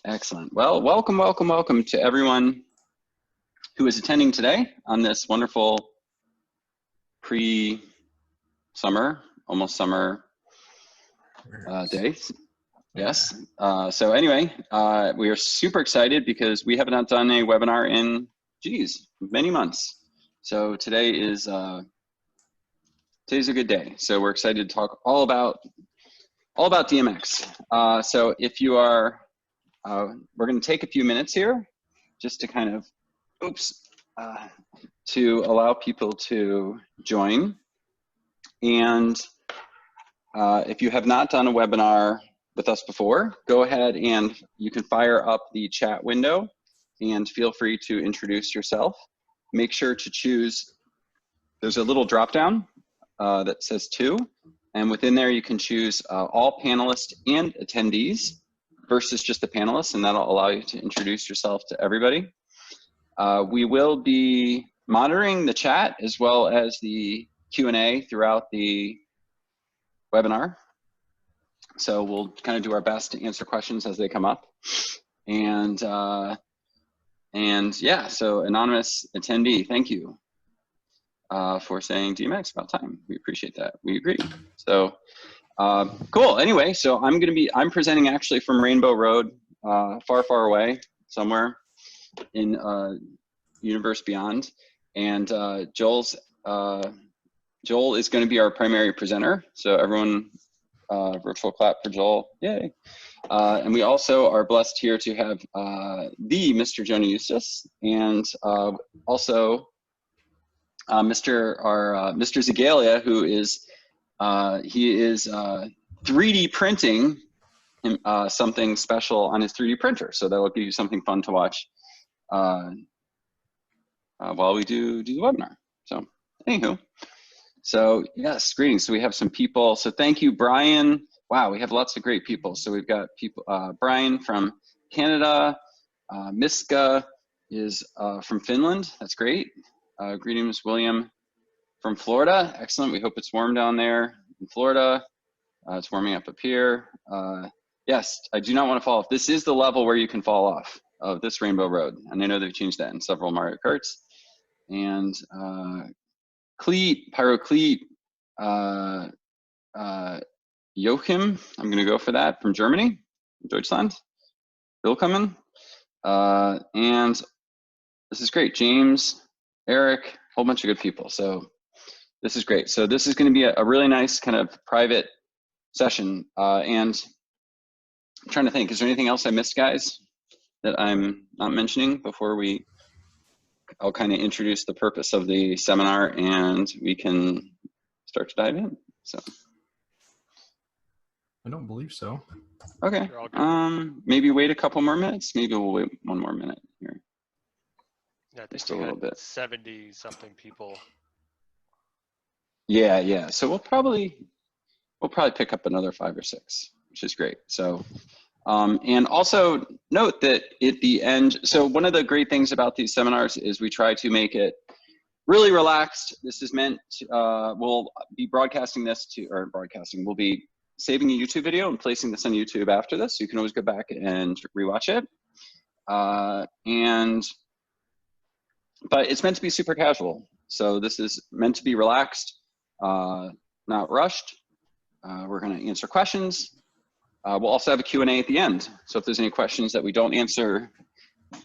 Excellent. Well, welcome, welcome, welcome to everyone who is attending today on this wonderful pre-summer, almost summer day. Yes. So anyway, we are super excited because we have not done a webinar in, geez, many months. So today is today's a good day. So we're excited to talk all about DMX. So if you are, we're going to take a few minutes here just to kind of, to allow people to join. And if you have not done a webinar with us before, go ahead and you can fire up the chat window and feel free to introduce yourself. Make sure to choose, there's a little drop down that says 2, and within there you can choose all panelists and attendees versus just the panelists, and that'll allow you to introduce yourself to everybody. We will be monitoring the chat as well as the Q&A throughout the webinar. So we'll kind of do our best to answer questions as they come up. And yeah, so anonymous attendee, thank you for saying DMX about time. We appreciate that. We agree. So cool. Anyway, so I'm presenting actually from Rainbow Road, far, far away somewhere in universe beyond. And Joel is going to be our primary presenter. So everyone, virtual clap for Joel. Yay. And we also are blessed here to have the Mr. Jonah Eustace, and also Mr. Zagalia, who is he is 3D printing something special on his 3D printer. So that will give you something fun to watch while we do the webinar. So anywho. So yes, greetings. So we have some people. So thank you, Brian. Wow, we have lots of great people. So we've got people, Brian from Canada. Miska is from Finland. That's great. Greetings, William from Florida. Excellent. We hope it's warm down there in Florida. It's warming up here. Yes, I do not want to fall off. This is the level where you can fall off of this Rainbow Road. And I know they've changed that in several Mario Karts. And Cleet, Pyrocleet, Joachim, I'm going to go for that, from Germany, Deutschland. Willkommen. And this is great. James, Eric, a whole bunch of good people. So this is great. So this is going to be a really nice kind of private session. And I'm trying to think, is there anything else I missed, guys, that I'm not mentioning before I'll kind of introduce the purpose of the seminar and we can start to dive in. So I don't believe so. Okay. Maybe wait a couple more minutes. Maybe we'll wait one more minute here. Yeah, I think just a little bit. 70 something people. Yeah. So we'll probably pick up another 5 or 6, which is great. So and also note that at the end, so one of the great things about these seminars is we try to make it really relaxed. This is meant to, we'll be broadcasting this we'll be saving a YouTube video and placing this on YouTube after this. So you can always go back and rewatch it. But it's meant to be super casual. So this is meant to be relaxed, not rushed. We're going to answer questions. We'll also have a Q&A at the end. So if there's any questions that we don't answer,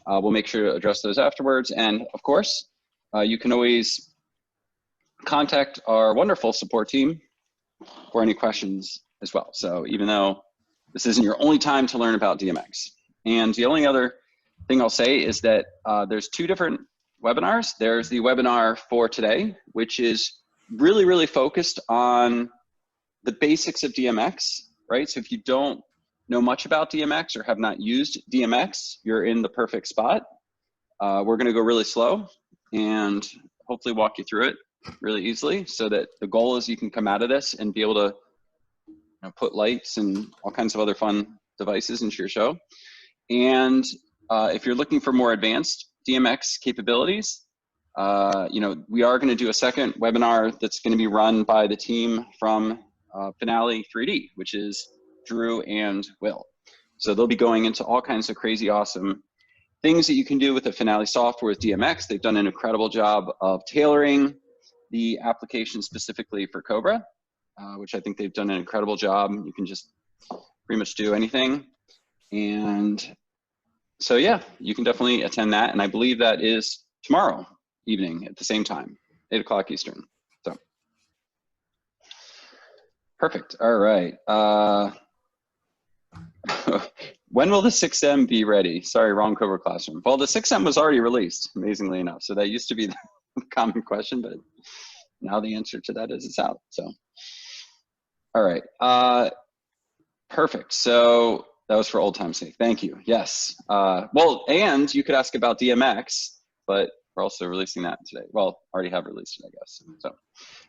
we'll make sure to address those afterwards. And of course, you can always contact our wonderful support team for any questions as well. So even though this isn't your only time to learn about DMX. And the only other thing I'll say is that there's 2 different webinars. There's the webinar for today, which is really, really focused on the basics of DMX. Right? So if you don't know much about DMX or have not used DMX, you're in the perfect spot. We're going to go really slow and hopefully walk you through it really easily, so that the goal is you can come out of this and be able to put lights and all kinds of other fun devices into your show. And if you're looking for more advanced DMX capabilities, we are going to do a second webinar that's going to be run by the team from Finale 3D, which is Drew and Will. So they'll be going into all kinds of crazy, awesome things that you can do with the Finale software with DMX. They've done an incredible job of tailoring the application specifically for COBRA, which I think they've done an incredible job. You can just pretty much do anything. And so, yeah, you can definitely attend that. And I believe that is tomorrow evening at the same time, 8 o'clock Eastern. So, perfect. All right. When will the 6M be ready? Sorry, wrong COBRA classroom. Well, the 6M was already released, amazingly enough. So that used to be the common question, but now the answer to that is it's out. So, all right. Perfect. So that was for old time's sake. Thank you. Yes. Well, and you could ask about DMX, but we're also releasing that today. Well, already have released it, I guess. So,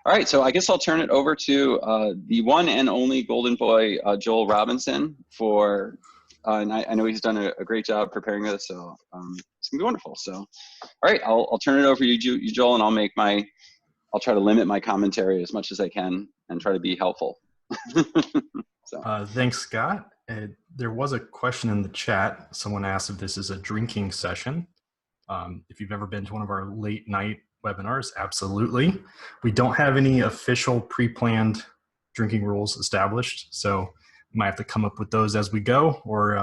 all right. So I guess I'll turn it over to the one and only golden boy, Joel Robinson, for, and I know he's done a great job preparing this, so it's gonna be wonderful. So, all right, I'll turn it over to you, Joel, and I'll try to limit my commentary as much as I can and try to be helpful. So. Thanks, Scott. There was a question in the chat. Someone asked if this is a drinking session. If you've ever been to one of our late night webinars, absolutely. We don't have any official pre-planned drinking rules established, so we might have to come up with those as we go, or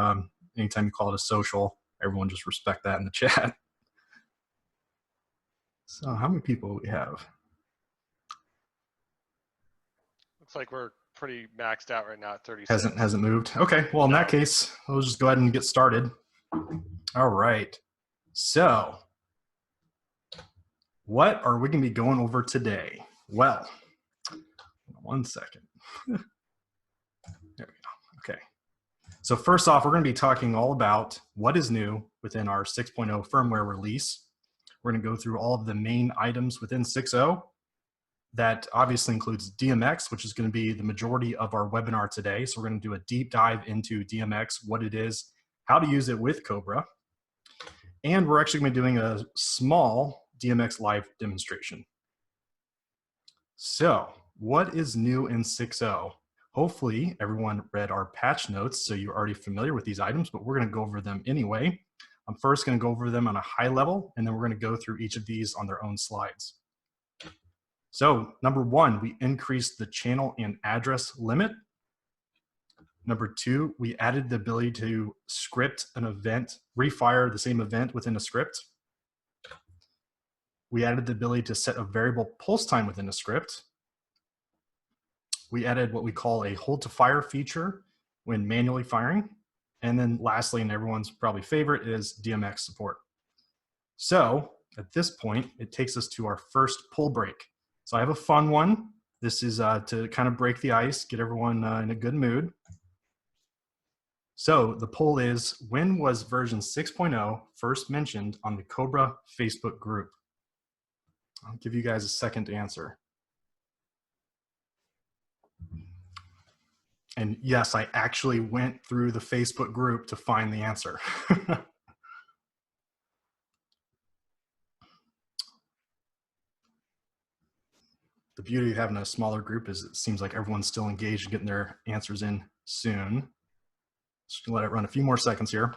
anytime you call it a social, everyone just respect that in the chat. So how many people do we have? Looks like we're pretty maxed out right now at 36. Hasn't moved. Okay, well in that case, we'll just go ahead and get started. All right. So, what are we going to be going over today? Well, 1 second. There we go. Okay. So first off, we're going to be talking all about what is new within our 6.0 firmware release. We're going to go through all of the main items within 6.0. That obviously includes DMX, which is going to be the majority of our webinar today. So we're going to do a deep dive into DMX, what it is, how to use it with COBRA. And we're actually going to be doing a small DMX live demonstration. So what is new in 6.0? Hopefully everyone read our patch notes, so you're already familiar with these items, but we're going to go over them anyway. I'm first going to go over them on a high level, and then we're going to go through each of these on their own slides. So number one, we increased the channel and address limit. Number two, we added the ability to script an event, refire the same event within a script. We added the ability to set a variable pulse time within a script. We added what we call a hold to fire feature when manually firing. And then lastly, and everyone's probably favorite, is DMX support. So at this point, it takes us to our first pull break. So I have a fun one. This is to kind of break the ice, get everyone in a good mood. So the poll is, when was version 6.0 first mentioned on the COBRA Facebook group? I'll give you guys a second to answer. And yes, I actually went through the Facebook group to find the answer. The beauty of having a smaller group is it seems like everyone's still engaged in getting their answers in soon. Just gonna let it run a few more seconds here.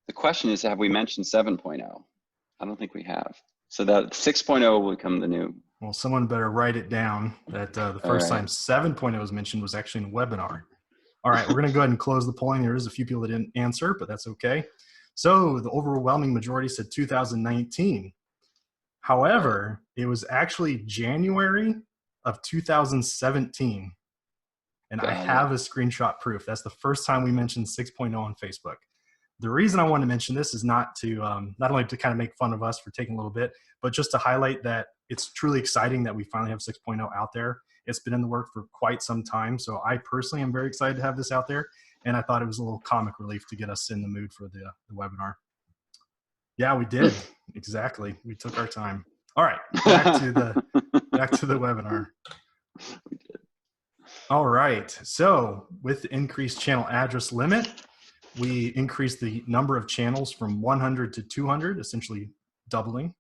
The question is, have we mentioned 7.0? I don't think we have. So that 6.0 will become the new. Well, someone better write it down that the first time 7.0 was mentioned was actually in a webinar. All right, we're gonna go ahead and close the polling. There is a few people that didn't answer, but that's okay. So the overwhelming majority said 2019. However, it was actually January of 2017. And I have a screenshot proof. That's the first time we mentioned 6.0 on Facebook. The reason I want to mention this is not to not only to kind of make fun of us for taking a little bit, but just to highlight that it's truly exciting that we finally have 6.0 out there. It's been in the work for quite some time. So I personally am very excited to have this out there. And I thought it was a little comic relief to get us in the mood for the webinar. Yeah, we did. Exactly. We took our time. All right, back to the webinar. We did. All right, so with the increased channel address limit, we increased the number of channels from 100 to 200, essentially doubling.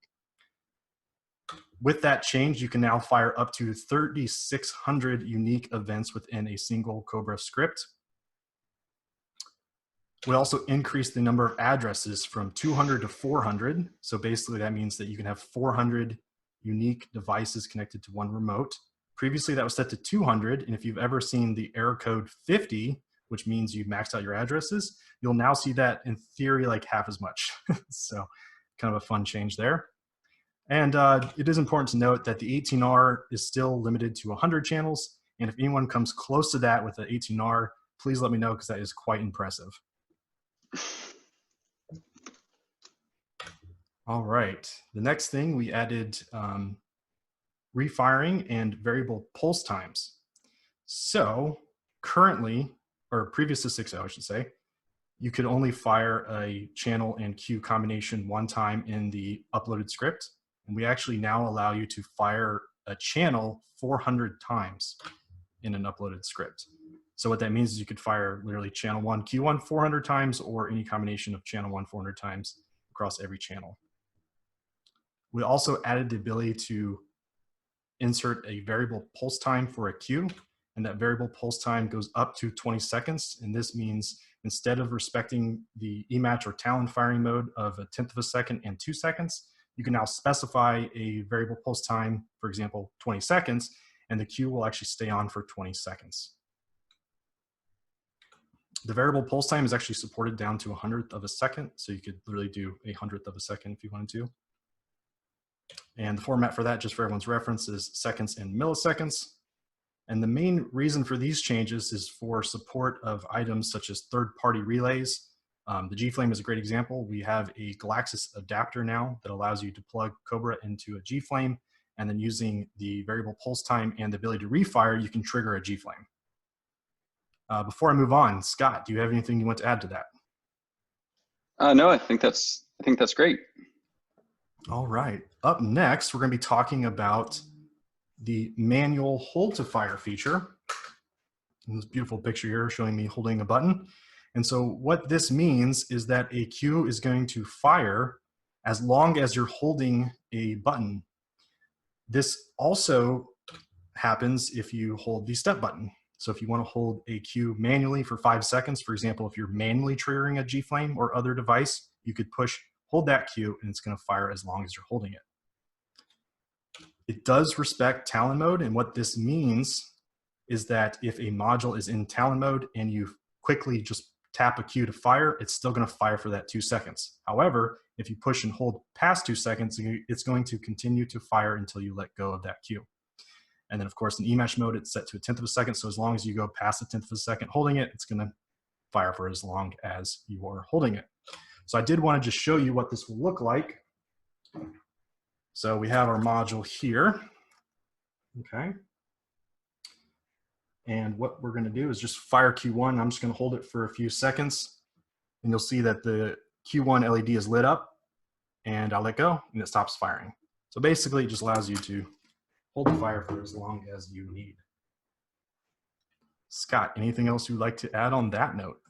with that change, you can now fire up to 3,600 unique events within a single COBRA script. We also increased the number of addresses from 200 to 400. So basically that means that you can have 400 unique devices connected to one remote. Previously that was set to 200. And if you've ever seen the error code 50, which means you've maxed out your addresses, you'll now see that in theory like half as much. So kind of a fun change there. And it is important to note that the 18R is still limited to 100 channels. And if anyone comes close to that with the 18R, please let me know because that is quite impressive. All right, the next thing we added refiring and variable pulse times. So currently, or previous to 6.0, I should say, you could only fire a channel and queue combination one time in the uploaded script. And we actually now allow you to fire a channel 400 times in an uploaded script. So what that means is you could fire literally channel 1, Q1 400 times, or any combination of channel 1 400 times across every channel. We also added the ability to insert a variable pulse time for a queue, and that variable pulse time goes up to 20 seconds. And this means instead of respecting the eMatch or Talon firing mode of 1/10 of a second and 2 seconds, you can now specify a variable pulse time, for example, 20 seconds, and the queue will actually stay on for 20 seconds. The variable pulse time is actually supported down to 1/100th of a second, so you could literally do 1/100th of a second if you wanted to. And the format for that, just for everyone's reference, is seconds and milliseconds. And the main reason for these changes is for support of items such as third-party relays. The G-Flame is a great example. We have a Galaxis adapter now that allows you to plug COBRA into a G-Flame, and then using the variable pulse time and the ability to refire, you can trigger a G-Flame. Before I move on, Scott, do you have anything you want to add to that? No, I think that's great. All right. Up next, we're going to be talking about the manual hold to fire feature. And this beautiful picture here showing me holding a button. And so what this means is that a queue is going to fire as long as you're holding a button. This also happens if you hold the step button. So if you want to hold a queue manually for 5 seconds, for example, if you're manually triggering a G-Flame or other device, you could hold that queue and it's going to fire as long as you're holding it. It does respect Talon mode, and what this means is that if a module is in Talon mode and you quickly just tap a queue to fire, it's still going to fire for that 2 seconds. However, if you push and hold past 2 seconds, it's going to continue to fire until you let go of that queue. And then of course in eMatch mode, it's set to 1/10 of a second. So as long as you go past 1/10 of a second holding it, it's going to fire for as long as you are holding it. So I did want to just show you what this will look like. So we have our module here. Okay. And what we're going to do is just fire Q1. I'm just going to hold it for a few seconds. And you'll see that the Q1 LED is lit up. And I'll let go and it stops firing. So basically it just allows you to hold the fire for as long as you need. Scott, anything else you'd like to add on that note?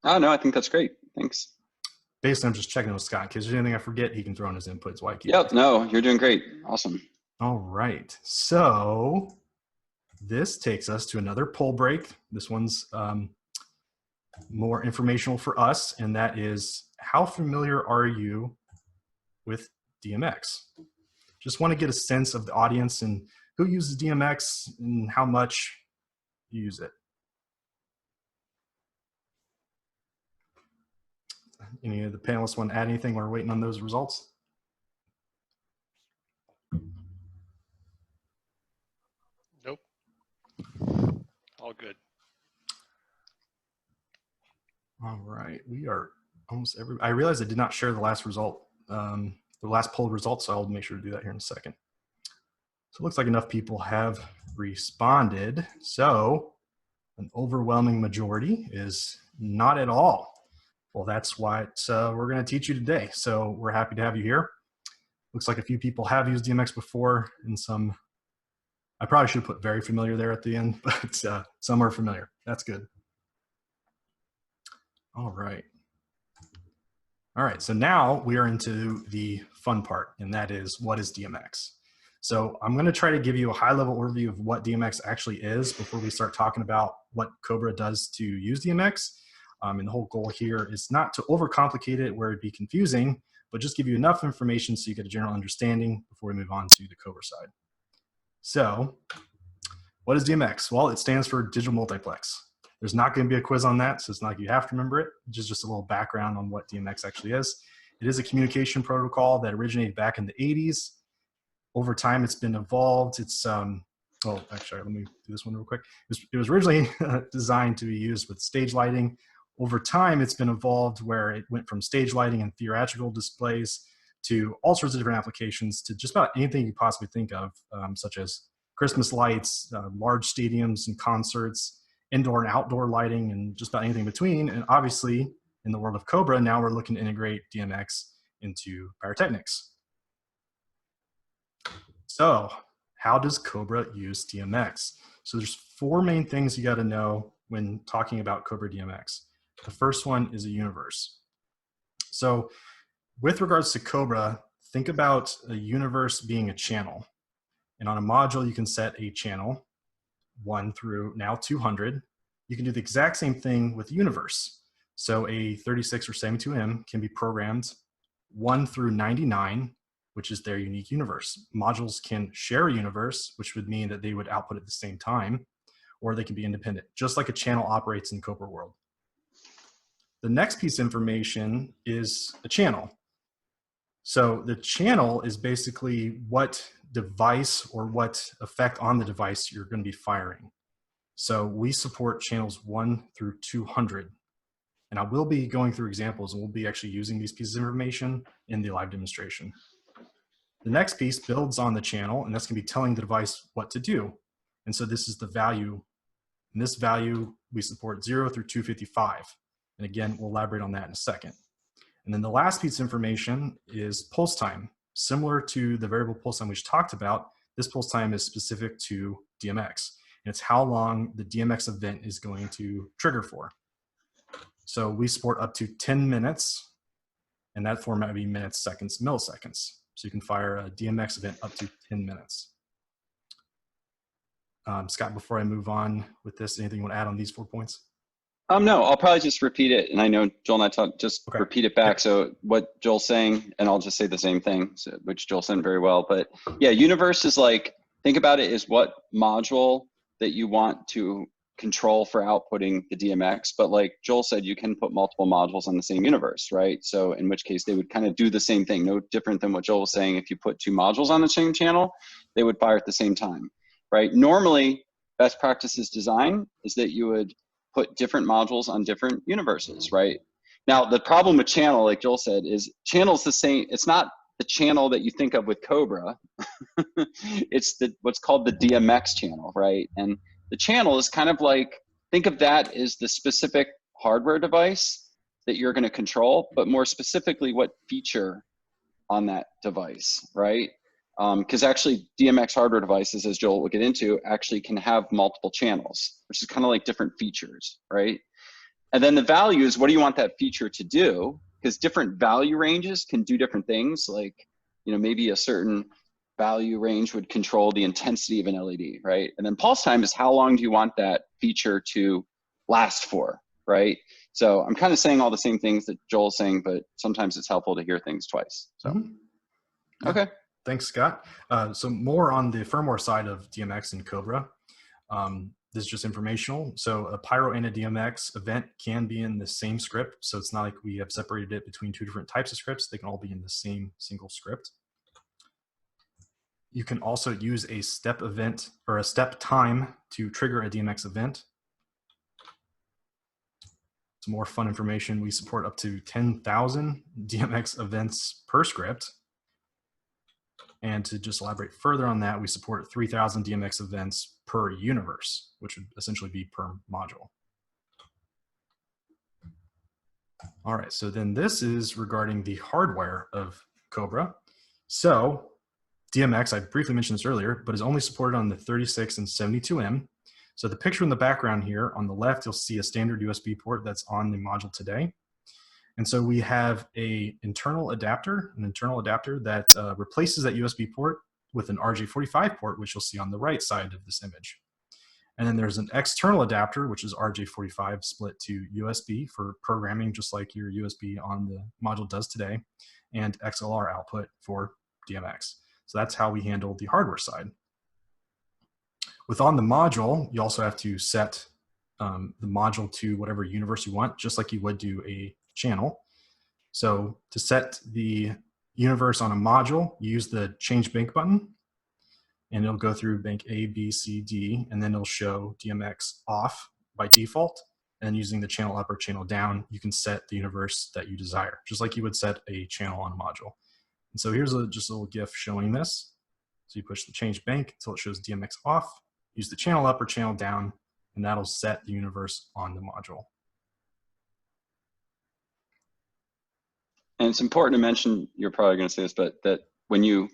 Oh, no, I think that's great. Thanks. Basically, I'm just checking with Scott. In case there's anything I forget, he can throw in his inputs. Yep, no, you're doing great. Awesome. All right. So this takes us to another poll break. This one's more informational for us, and that is, how familiar are you with DMX? Just want to get a sense of the audience and who uses DMX and how much you use it. Any of the panelists want to add anything? We're waiting on those results. Nope. All good. All right, we are almost I realized I did not share the last result, the last poll results, so I'll make sure to do that here in a second. So it looks like enough people have responded. So an overwhelming majority is not at all. Well, that's what we're going to teach you today. So we're happy to have you here. Looks like a few people have used DMX before, and some, I probably should have put very familiar there at the end, but some are familiar. That's good. All right. All right, so now we are into the fun part, and that is, what is DMX? So I'm going to try to give you a high-level overview of what DMX actually is before we start talking about what COBRA does to use DMX. And the whole goal here is not to overcomplicate it where it'd be confusing, but just give you enough information so you get a general understanding before we move on to the COBRA side. So what is DMX? Well, it stands for digital multiplex. There's not going to be a quiz on that, so it's not like you have to remember it. Just a little background on what DMX actually is. It is a communication protocol that originated back in the 80s. Over time, it's been evolved. It's, oh, actually, let me do this one real quick. It was originally designed to be used with stage lighting. Over time, it's been evolved where it went from stage lighting and theatrical displays to all sorts of different applications to just about anything you possibly think of, such as Christmas lights, large stadiums and concerts, indoor and outdoor lighting, and just about anything in between. And obviously, in the world of COBRA, now we're looking to integrate DMX into pyrotechnics. So how does COBRA use DMX? So there's 4 main things you got to know when talking about COBRA DMX. The first one is a universe. So with regards to COBRA, think about a universe being a channel. And on a module, you can set a channel 1 through now 200. You can do the exact same thing with universe. So a 36 or 72M can be programmed 1 through 99, which is their unique universe. Modules can share a universe, which would mean that they would output at the same time, or they can be independent, just like a channel operates in COBRA world. The next piece of information is a channel. So the channel is basically what device or what effect on the device you're going to be firing. So we support channels 1 through 200. And I will be going through examples, and we'll be actually using these pieces of information in the live demonstration. The next piece builds on the channel, and that's going to be telling the device what to do. And so this is the value. And this value, we support 0 through 255. And again, we'll elaborate on that in a second. And then the last piece of information is pulse time. Similar to the variable pulse time we just talked about, this pulse time is specific to DMX. And it's how long the DMX event is going to trigger for. So we support up to 10 minutes, and that format would be minutes, seconds, milliseconds. So you can fire a DMX event up to 10 minutes. Scott, before I move on with this, anything you want to add on these 4 points? No, I'll probably just repeat it. And I know Joel and I talked, just repeat it back. Yep. So what Joel's saying, and I'll just say the same thing, so, which Joel said very well. But yeah, universe is like, think about it as what module that you want to control for outputting the DMX. But like Joel said, you can put multiple modules on the same universe, right? So in which case they would kind of do the same thing, no different than what Joel was saying. If you put 2 modules on the same channel, they would fire at the same time, right? Normally, best practices design is that you would put different modules on different universes, right? Now, the problem with channel, like Joel said, is channel's the same. It's not the channel that you think of with COBRA. It's what's called the DMX channel, right? And the channel is kind of like, think of that as the specific hardware device that you're going to control, but more specifically what feature on that device, right? Because actually DMX hardware devices, as Joel will get into, actually can have multiple channels, which is kind of like different features, right? And then the value is, what do you want that feature to do? Because different value ranges can do different things. Like, you know, maybe a certain value range would control the intensity of an LED, right? And then pulse time is how long do you want that feature to last for, right? So I'm kind of saying all the same things that Joel's saying, but sometimes it's helpful to hear things twice. So, okay. Thanks, Scott. So more on the firmware side of DMX and COBRA. This is just informational. So a Pyro and a DMX event can be in the same script. So it's not like we have separated it between 2 different types of scripts. They can all be in the same single script. You can also use a step event or a step time to trigger a DMX event. Some more fun information. We support up to 10,000 DMX events per script. And to just elaborate further on that, we support 3,000 DMX events per universe, which would essentially be per module. All right, so then this is regarding the hardware of COBRA. So DMX, I briefly mentioned this earlier, but is only supported on the 36 and 72M. So the picture in the background here, on the left, you'll see a standard USB port that's on the module today. And so we have an internal adapter that replaces that USB port with an RJ45 port, which you'll see on the right side of this image. And then there's an external adapter, which is RJ45 split to USB for programming, just like your USB on the module does today, and XLR output for DMX. So that's how we handle the hardware side. On the module, you also have to set the module to whatever universe you want, just like you would do a channel. So to set the universe on a module, you use the change bank button, and it'll go through bank A, B, C, D, and then it'll show DMX off by default. And using the channel up or channel down, you can set the universe that you desire, just like you would set a channel on a module. And so here's just a little GIF showing this. So you push the change bank until it shows DMX off, use the channel up or channel down, and that'll set the universe on the module. And it's important to mention, you're probably going to say this, but that when you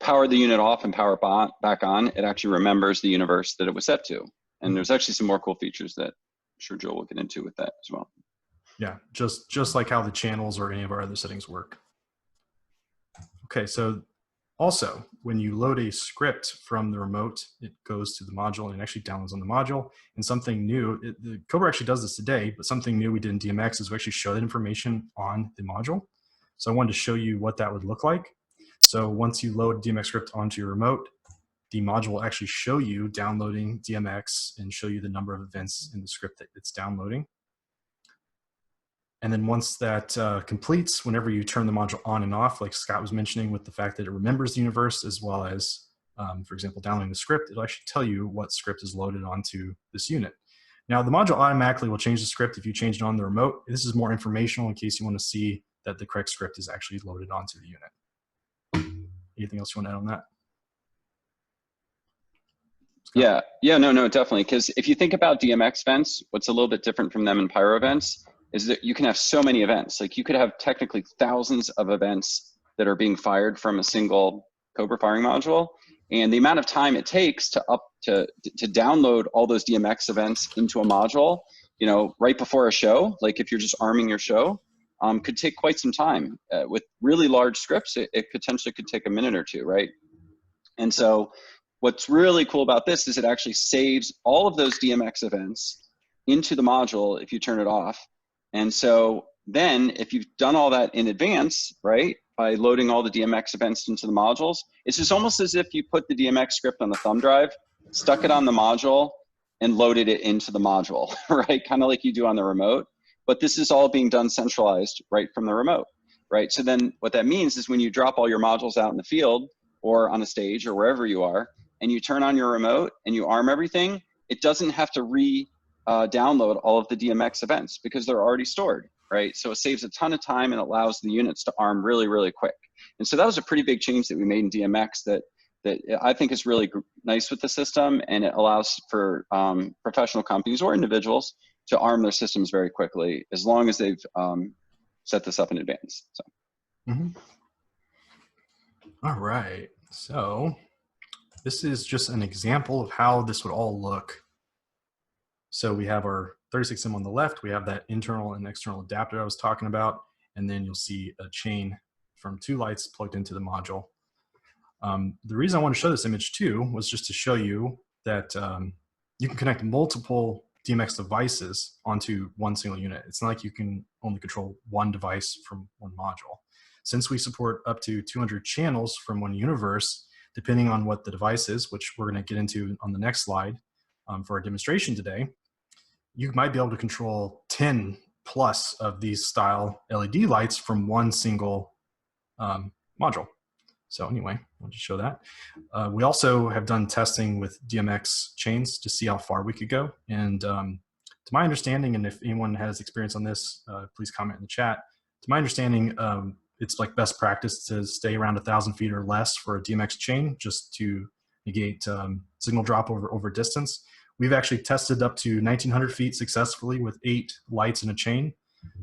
power the unit off and power it back on, it actually remembers the universe that it was set to. And there's actually some more cool features that I'm sure Joel will get into with that as well. Yeah, just like how the channels or any of our other settings work. Okay, so also, when you load a script from the remote, it goes to the module and actually downloads on the module. And something new, the COBRA actually does this today, but something new we did in DMX is we actually show that information on the module. So I wanted to show you what that would look like. So once you load DMX script onto your remote, the module will actually show you downloading DMX and show you the number of events in the script that it's downloading. And then once that completes, whenever you turn the module on and off, like Scott was mentioning with the fact that it remembers the universe as well as, for example, downloading the script, it'll actually tell you what script is loaded onto this unit. Now, the module automatically will change the script if you change it on the remote. This is more informational in case you want to see that the correct script is actually loaded onto the unit. Anything else you want to add on that? Scott? Yeah, no, definitely. Because if you think about DMX events, what's a little bit different from them in Pyro events is that you can have so many events. Like you could have technically thousands of events that are being fired from a single COBRA firing module. And the amount of time it takes to download all those DMX events into a module, you know, right before a show, like if you're just arming your show, could take quite some time. With really large scripts, it potentially could take a minute or two, right? And so what's really cool about this is it actually saves all of those DMX events into the module if you turn it off. And so then if you've done all that in advance, right, by loading all the DMX events into the modules, it's just almost as if you put the DMX script on the thumb drive, stuck it on the module, and loaded it into the module, right? Kind of like you do on the remote. But this is all being done centralized right from the remote, right? So then what that means is when you drop all your modules out in the field or on a stage or wherever you are, and you turn on your remote and you arm everything, it doesn't have to download all of the DMX events because they're already stored, right? So it saves a ton of time and allows the units to arm really, really quick. And so that was a pretty big change that we made in DMX that I think is really nice with the system, and it allows for professional companies or individuals to arm their systems very quickly as long as they've set this up in advance. So. Mm-hmm. All right, so this is just an example of how this would all look. So we have our 36M on the left, we have that internal and external adapter I was talking about, and then you'll see a chain from 2 lights plugged into the module. The reason I want to show this image too was just to show you that you can connect multiple DMX devices onto one single unit. It's not like you can only control one device from one module. Since we support up to 200 channels from one universe, depending on what the device is, which we're going to get into on the next slide for our demonstration today, you might be able to control 10 plus of these style LED lights from one single module. So anyway, I'll just show that. We also have done testing with DMX chains to see how far we could go. And to my understanding, and if anyone has experience on this, please comment in the chat. To my understanding, it's like best practice to stay around 1,000 feet or less for a DMX chain just to negate signal drop over distance. We've actually tested up to 1,900 feet successfully with 8 lights in a chain.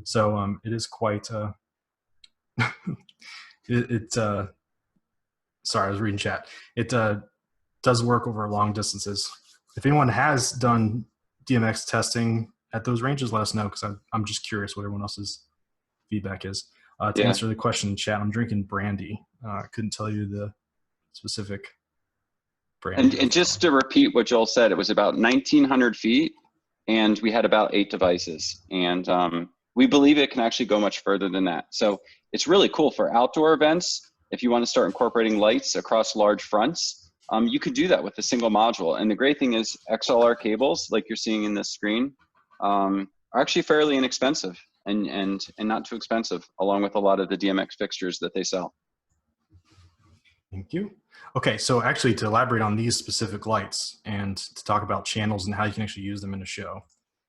So it is quite, sorry, I was reading chat. It does work over long distances. If anyone has done DMX testing at those ranges, let us know, because I'm just curious what everyone else's feedback is. To answer the question in chat, I'm drinking brandy. I couldn't tell you the specific brand. And just to repeat what Joel said, it was about 1,900 feet, and we had about 8 devices. And we believe it can actually go much further than that. So it's really cool for outdoor events. If you want to start incorporating lights across large fronts, you could do that with a single module. And the great thing is XLR cables, like you're seeing in this screen, are actually fairly inexpensive and not too expensive, along with a lot of the DMX fixtures that they sell. Thank you. Okay, so actually to elaborate on these specific lights and to talk about channels and how you can actually use them in a show.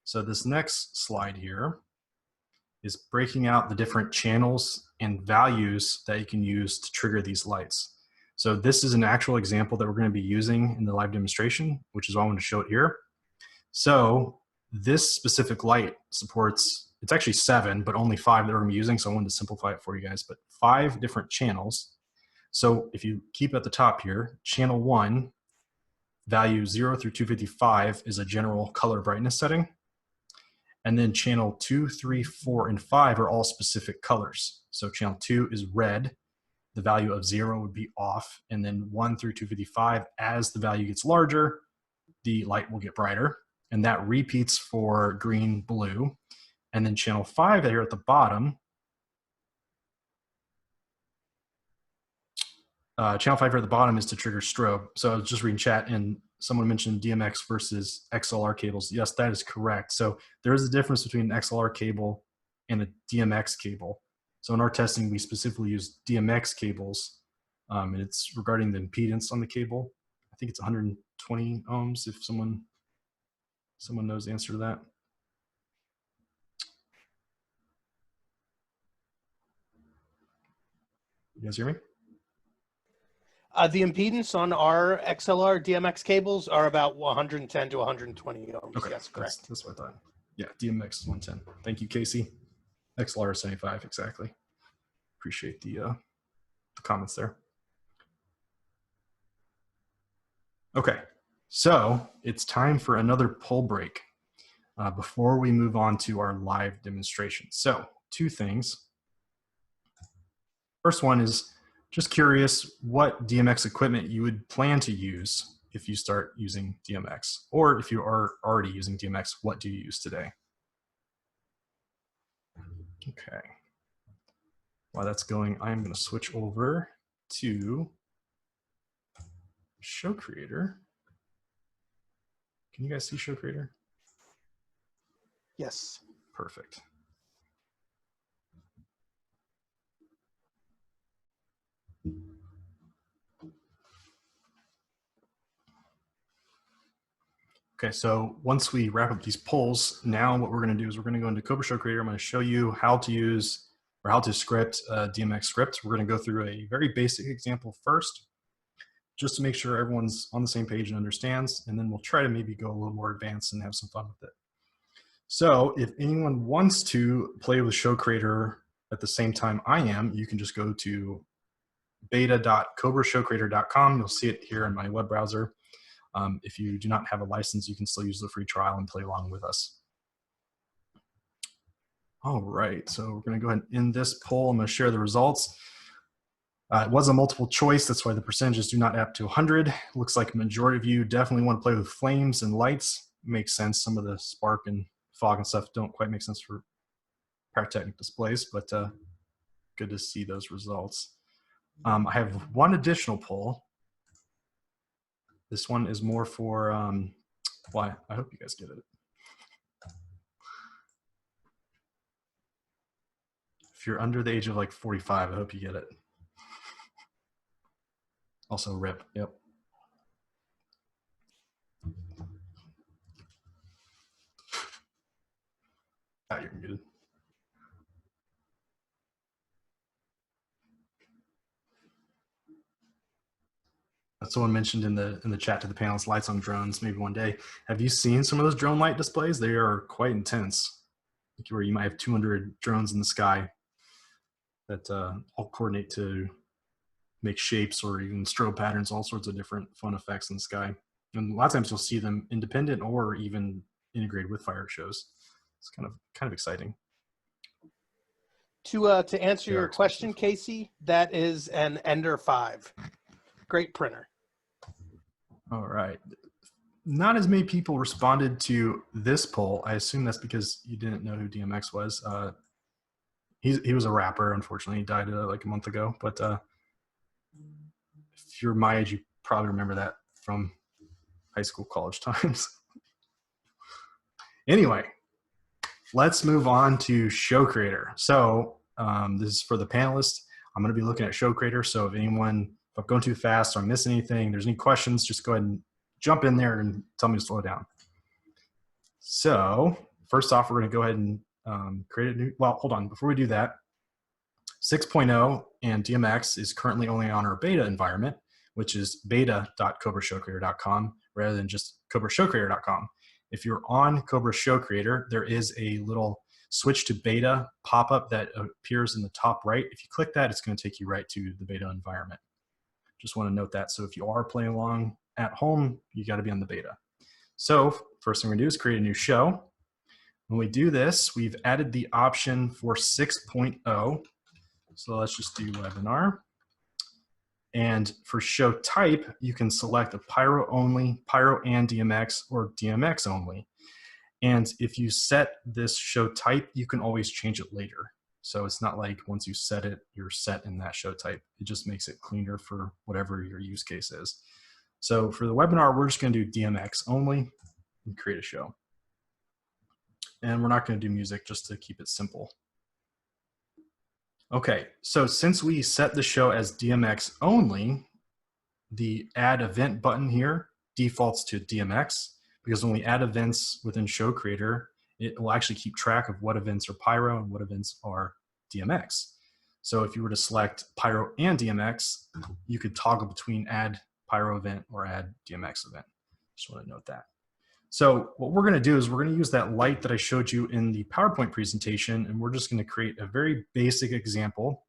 So this next slide here is breaking out the different channels and values that you can use to trigger these lights. So this is an actual example that we're going to be using in the live demonstration, which is why I want to show it here. So this specific light supports, it's actually 7, but only 5 that we're going to be using. So I wanted to simplify it for you guys, but 5 different channels. So if you keep at the top here, channel 1, value 0 through 255 is a general color brightness setting. And then channel 2, 3, 4, and 5 are all specific colors. So channel 2 is red. The value of 0 would be off. And then 1 through 255, as the value gets larger, the light will get brighter. And that repeats for green, blue. And then channel 5 here at the bottom, channel 5 here at the bottom is to trigger strobe. So I was just reading chat and someone mentioned DMX versus XLR cables. Yes, that is correct. So there is a difference between an XLR cable and a DMX cable. So in our testing, we specifically use DMX cables, and it's regarding the impedance on the cable. I think it's 120 ohms if someone knows the answer to that. You guys hear me? The impedance on our XLR DMX cables are about 110 to 120 ohms. Okay, Yes, correct. That's what I thought. Yeah, DMX is 110. Thank you, Casey. XLR is 75, exactly. Appreciate the comments there. Okay, so it's time for another poll break before we move on to our live demonstration. So 2 things. First one is just curious what DMX equipment you would plan to use if you start using DMX, or if you are already using DMX, what do you use today? Okay. While that's going, I'm going to switch over to Show Creator. Can you guys see Show Creator? Yes. Perfect. Okay, so once we wrap up these polls, now what we're going to do is we're going to go into COBRA Show Creator. I'm going to show you how to use or how to script a DMX script. We're going to go through a very basic example first, just to make sure everyone's on the same page and understands, and then we'll try to maybe go a little more advanced and have some fun with it. So if anyone wants to play with Show Creator at the same time I am, you can just go to beta.cobrashowcreator.com. You'll see it here in my web browser. If you do not have a license, you can still use the free trial and play along with us. All right, so we're going to go ahead and end this poll. I'm going to share the results. It was a multiple choice. That's why the percentages do not add up to 100. Looks like a majority of you definitely want to play with flames and lights. Makes sense. Some of the spark and fog and stuff don't quite make sense for pyrotechnic displays, but good to see those results. I have one additional poll. This one is more for, well, I hope you guys get it. If you're under the age of like 45, I hope you get it. Also RIP, yep. Ah, you're muted. Someone mentioned in the chat to the panelists, lights on drones, maybe one day. Have you seen some of those drone light displays? They are quite intense, like where you might have 200 drones in the sky that all coordinate to make shapes or even strobe patterns, all sorts of different fun effects in the sky. And a lot of times you'll see them independent or even integrated with fire shows. It's kind of exciting. To answer your question, Casey, that is an Ender 5. Great printer. All right. Not as many people responded to this poll. I assume that's because you didn't know who DMX was. He was a rapper, unfortunately. He died like a month ago. But if you're my age, you probably remember that from high school, college times. Anyway, let's move on to Show Creator. So this is for the panelists. I'm going to be looking at Show Creator. So if I'm going too fast or I'm missing anything, there's any questions, just go ahead and jump in there and tell me to slow down. So first off, we're going to go ahead and create a new, well, hold on. Before we do that, 6.0 and DMX is currently only on our beta environment, which is beta.cobrashowcreator.com rather than just cobrashowcreator.com. If you're on Cobra Show Creator, there is a little switch to beta pop-up that appears in the top right. If you click that, it's going to take you right to the beta environment. Just want to note that. So if you are playing along at home, you got to be on the beta. So first thing we're going to do is create a new show. When we do this, we've added the option for 6.0. So let's just do webinar. And for show type, you can select a Pyro only, Pyro and DMX, or DMX only. And if you set this show type, you can always change it later. So it's not like once you set it, you're set in that show type. It just makes it cleaner for whatever your use case is. So for the webinar, we're just going to do DMX only and create a show. And we're not going to do music just to keep it simple. Okay, so since we set the show as DMX only, the add event button here defaults to DMX, because when we add events within Show Creator, it will actually keep track of what events are Pyro and what events are DMX. So if you were to select Pyro and DMX, you could toggle between add Pyro event or add DMX event. Just want to note that. So what we're going to do is we're going to use that light that I showed you in the PowerPoint presentation, and we're just going to create a very basic example.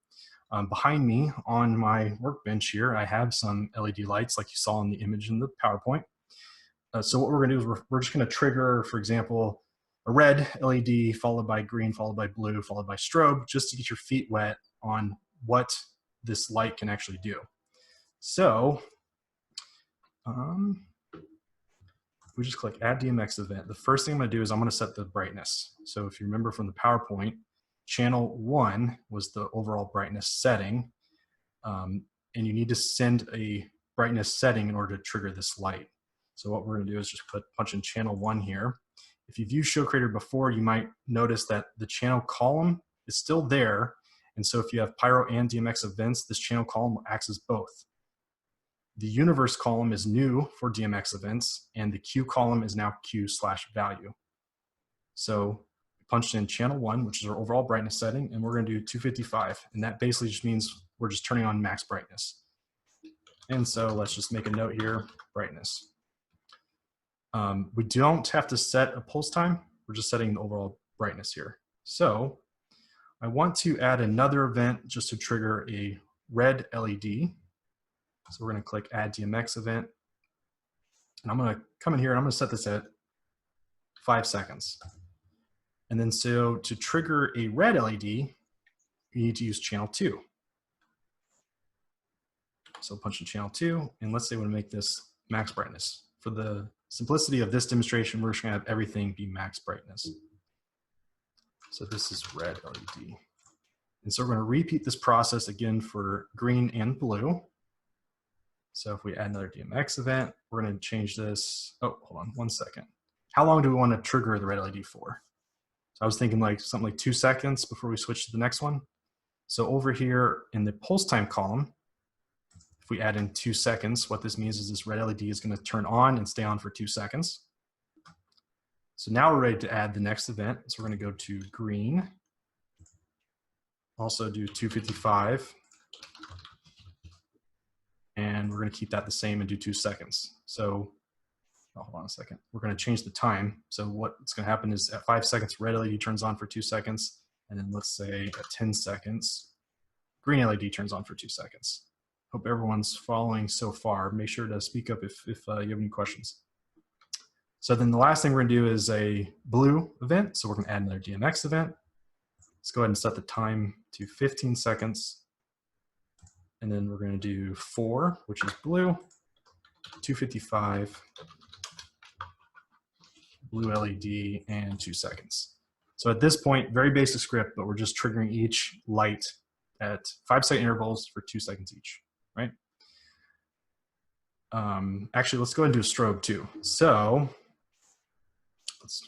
Behind me on my workbench here, I have some LED lights like you saw in the image in the PowerPoint. So what we're going to do is we're just going to trigger, for example, a red LED followed by green, followed by blue, followed by strobe, just to get your feet wet on what this light can actually do. So we just click Add DMX Event. The first thing I'm going to do is I'm going to set the brightness. So if you remember from the PowerPoint, channel 1 was the overall brightness setting, and you need to send a brightness setting in order to trigger this light. So what we're going to do is just punch in channel 1 here. If you've used Show Creator before, you might notice that the channel column is still there, and so if you have Pyro and DMX events, this channel column acts as both. The universe column is new for DMX events, and the Q column is now Q/value. So punched in channel 1, which is our overall brightness setting, and we're going to do 255. And that basically just means we're just turning on max brightness. And so let's just make a note here, brightness. We don't have to set a pulse time. We're just setting the overall brightness here. So I want to add another event just to trigger a red LED. So we're going to click Add DMX Event. And I'm going to come in here and I'm going to set this at 5 seconds. And then so to trigger a red LED, you need to use channel 2. So punch in channel 2, and let's say we want to make this max brightness. For the simplicity of this demonstration, we're just going to have everything be max brightness. So this is red LED. And so we're going to repeat this process again for green and blue. So if we add another DMX event, we're going to change this. Oh, hold on 1 second. How long do we want to trigger the red LED for? So I was thinking like something like 2 seconds before we switch to the next one. So over here in the pulse time column, if we add in 2 seconds, what this means is this red LED is going to turn on and stay on for 2 seconds. So now we're ready to add the next event. So we're going to go to green. Also do 255. And we're going to keep that the same and do 2 seconds. So hold on a second. We're going to change the time. So what's going to happen is at 5 seconds, red LED turns on for 2 seconds. And then let's say at 10 seconds, green LED turns on for 2 seconds. Hope everyone's following so far. Make sure to speak up if you have any questions. So then the last thing we're going to do is a blue event. So we're going to add another DMX event. Let's go ahead and set the time to 15 seconds. and then we're going to do 4, which is blue, 255, blue LED, and 2 seconds. So at this point, very basic script, but we're just triggering each light at 5-second intervals for 2 seconds each, right? Actually, let's go ahead and do a strobe too. So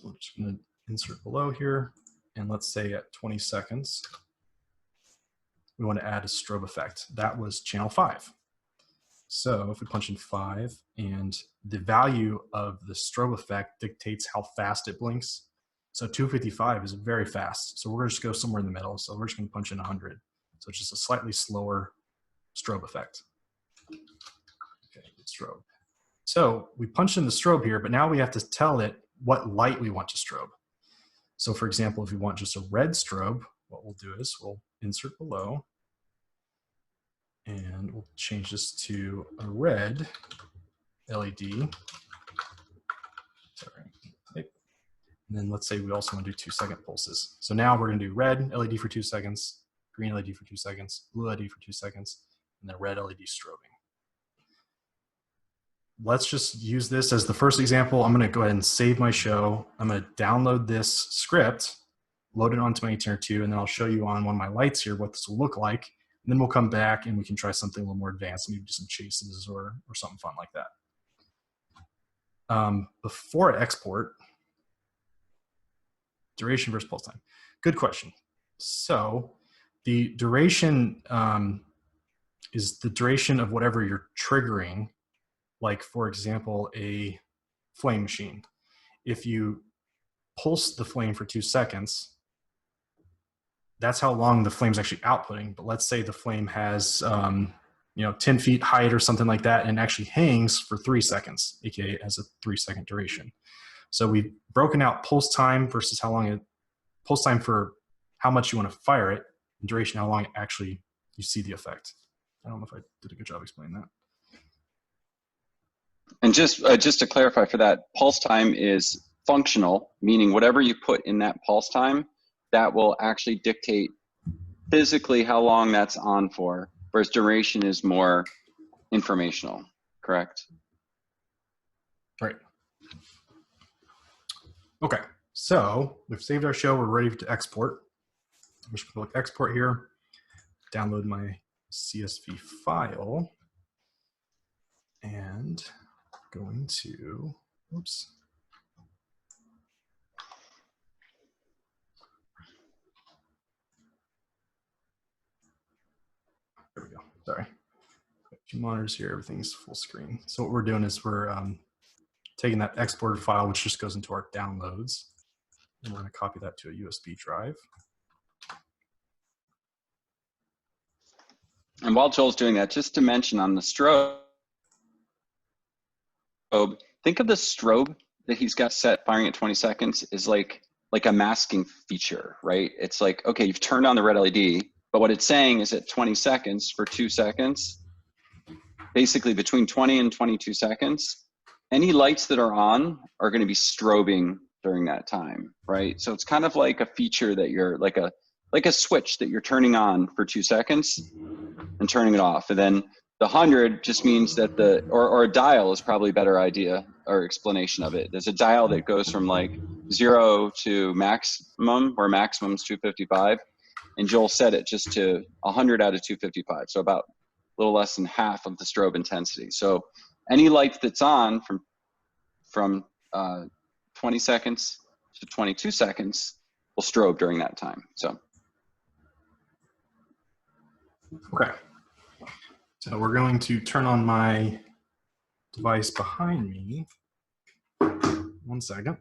we're just going to insert below here, and let's say at 20 seconds, we want to add a strobe effect. That was channel 5. So if we punch in 5, and the value of the strobe effect dictates how fast it blinks. So 255 is very fast. So we're going to just go somewhere in the middle. So we're just going to punch in 100. So it's just a slightly slower strobe effect. Okay, good strobe. So we punched in the strobe here, but now we have to tell it what light we want to strobe. So for example, if we want just a red strobe, what we'll do is we'll insert below, and we'll change this to a red LED. Sorry. And then let's say we also want to do 2-second pulses. So now we're going to do red LED for 2 seconds, green LED for 2 seconds, blue LED for 2 seconds, and then red LED strobing. Let's just use this as the first example. I'm going to go ahead and save my show. I'm going to download this script, load it onto my 1802, and then I'll show you on one of my lights here what this will look like. And then we'll come back and we can try something a little more advanced, maybe do some chases or something fun like that. Before I export, duration versus pulse time. Good question. So the duration is the duration of whatever you're triggering. Like, for example, a flame machine. If you pulse the flame for 2 seconds, that's how long the flame's actually outputting. But let's say the flame has 10 feet height or something like that, and actually hangs for 3 seconds, aka has a 3-second duration. So we've broken out pulse time versus pulse time for how much you want to fire it, and duration how long actually you see the effect. I don't know if I did a good job explaining that. And just to clarify for that, pulse time is functional, meaning whatever you put in that pulse time, that will actually dictate physically how long that's on for, whereas duration is more informational, correct? Right. Okay, so we've saved our show. We're ready to export. I'm just going to click export here, download my CSV file, and going to, oops. There we go, sorry. Got 2 monitors here, everything's full screen. So what we're doing is we're taking that exported file, which just goes into our downloads, and we're going to copy that to a USB drive. And while Joel's doing that, just to mention on the strobe, think of the strobe that he's got set firing at 20 seconds is like a masking feature, right? It's like, okay, you've turned on the red LED, but what it's saying is at 20 seconds for 2 seconds, basically between 20 and 22 seconds, any lights that are on are going to be strobing during that time, right? So it's kind of like a feature that you're like a switch that you're turning on for 2 seconds and turning it off. And then the 100 just means that or a dial is probably a better idea or explanation of it. There's a dial that goes from like 0 to maximum, where maximum is 255. And Joel set it just to 100 out of 255. So about a little less than half of the strobe intensity. So any light that's on from 20 seconds to 22 seconds will strobe during that time. So. Okay. So we're going to turn on my device behind me. 1 second.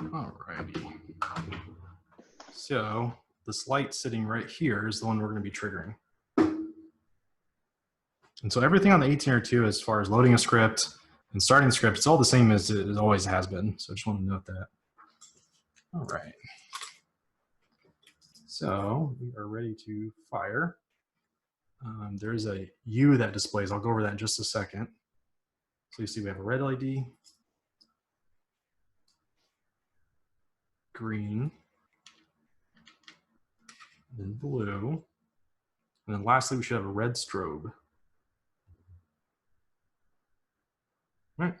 Alrighty. So this light sitting right here is the one we're going to be triggering. And so everything on the 1802 as far as loading a script and starting the script, it's all the same as it always has been. So I just want to note that. All right. So we are ready to fire. There's a U that displays. I'll go over that in just a second. So you see we have a red LED. green, then blue, and then lastly we should have a red strobe. Right.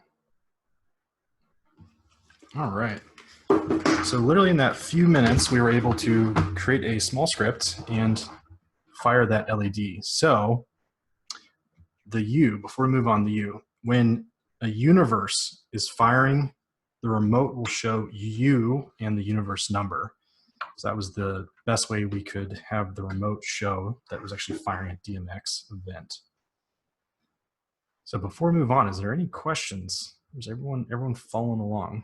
All right. So literally in that few minutes, we were able to create a small script and fire that LED. So the U, before we move on, the U, when a universe is firing, the remote will show U and the universe number. So that was the best way we could have the remote show that was actually firing a DMX event. So before we move on, is there any questions? Is everyone following along?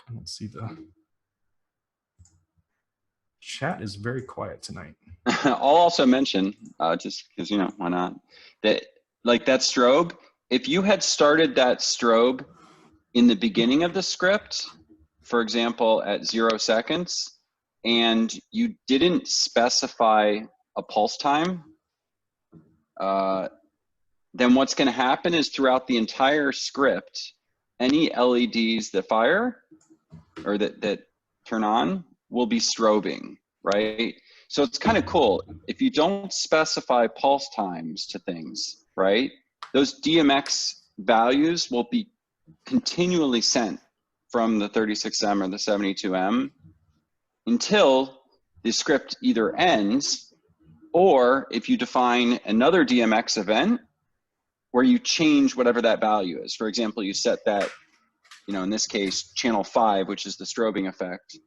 I don't see the chat is very quiet tonight. I'll also mention, just because, you know, why not, that like that strobe, if you had started that strobe in the beginning of the script, for example, at 0 seconds, and you didn't specify a pulse time, then what's going to happen is throughout the entire script, any LEDs that fire or that turn on will be strobing, right? So it's kind of cool. If you don't specify pulse times to things, right, those DMX values will be continually sent from the 36M or the 72M until the script either ends, or if you define another DMX event where you change whatever that value is. For example, you set that, you know, in this case, channel 5, which is the strobing effect,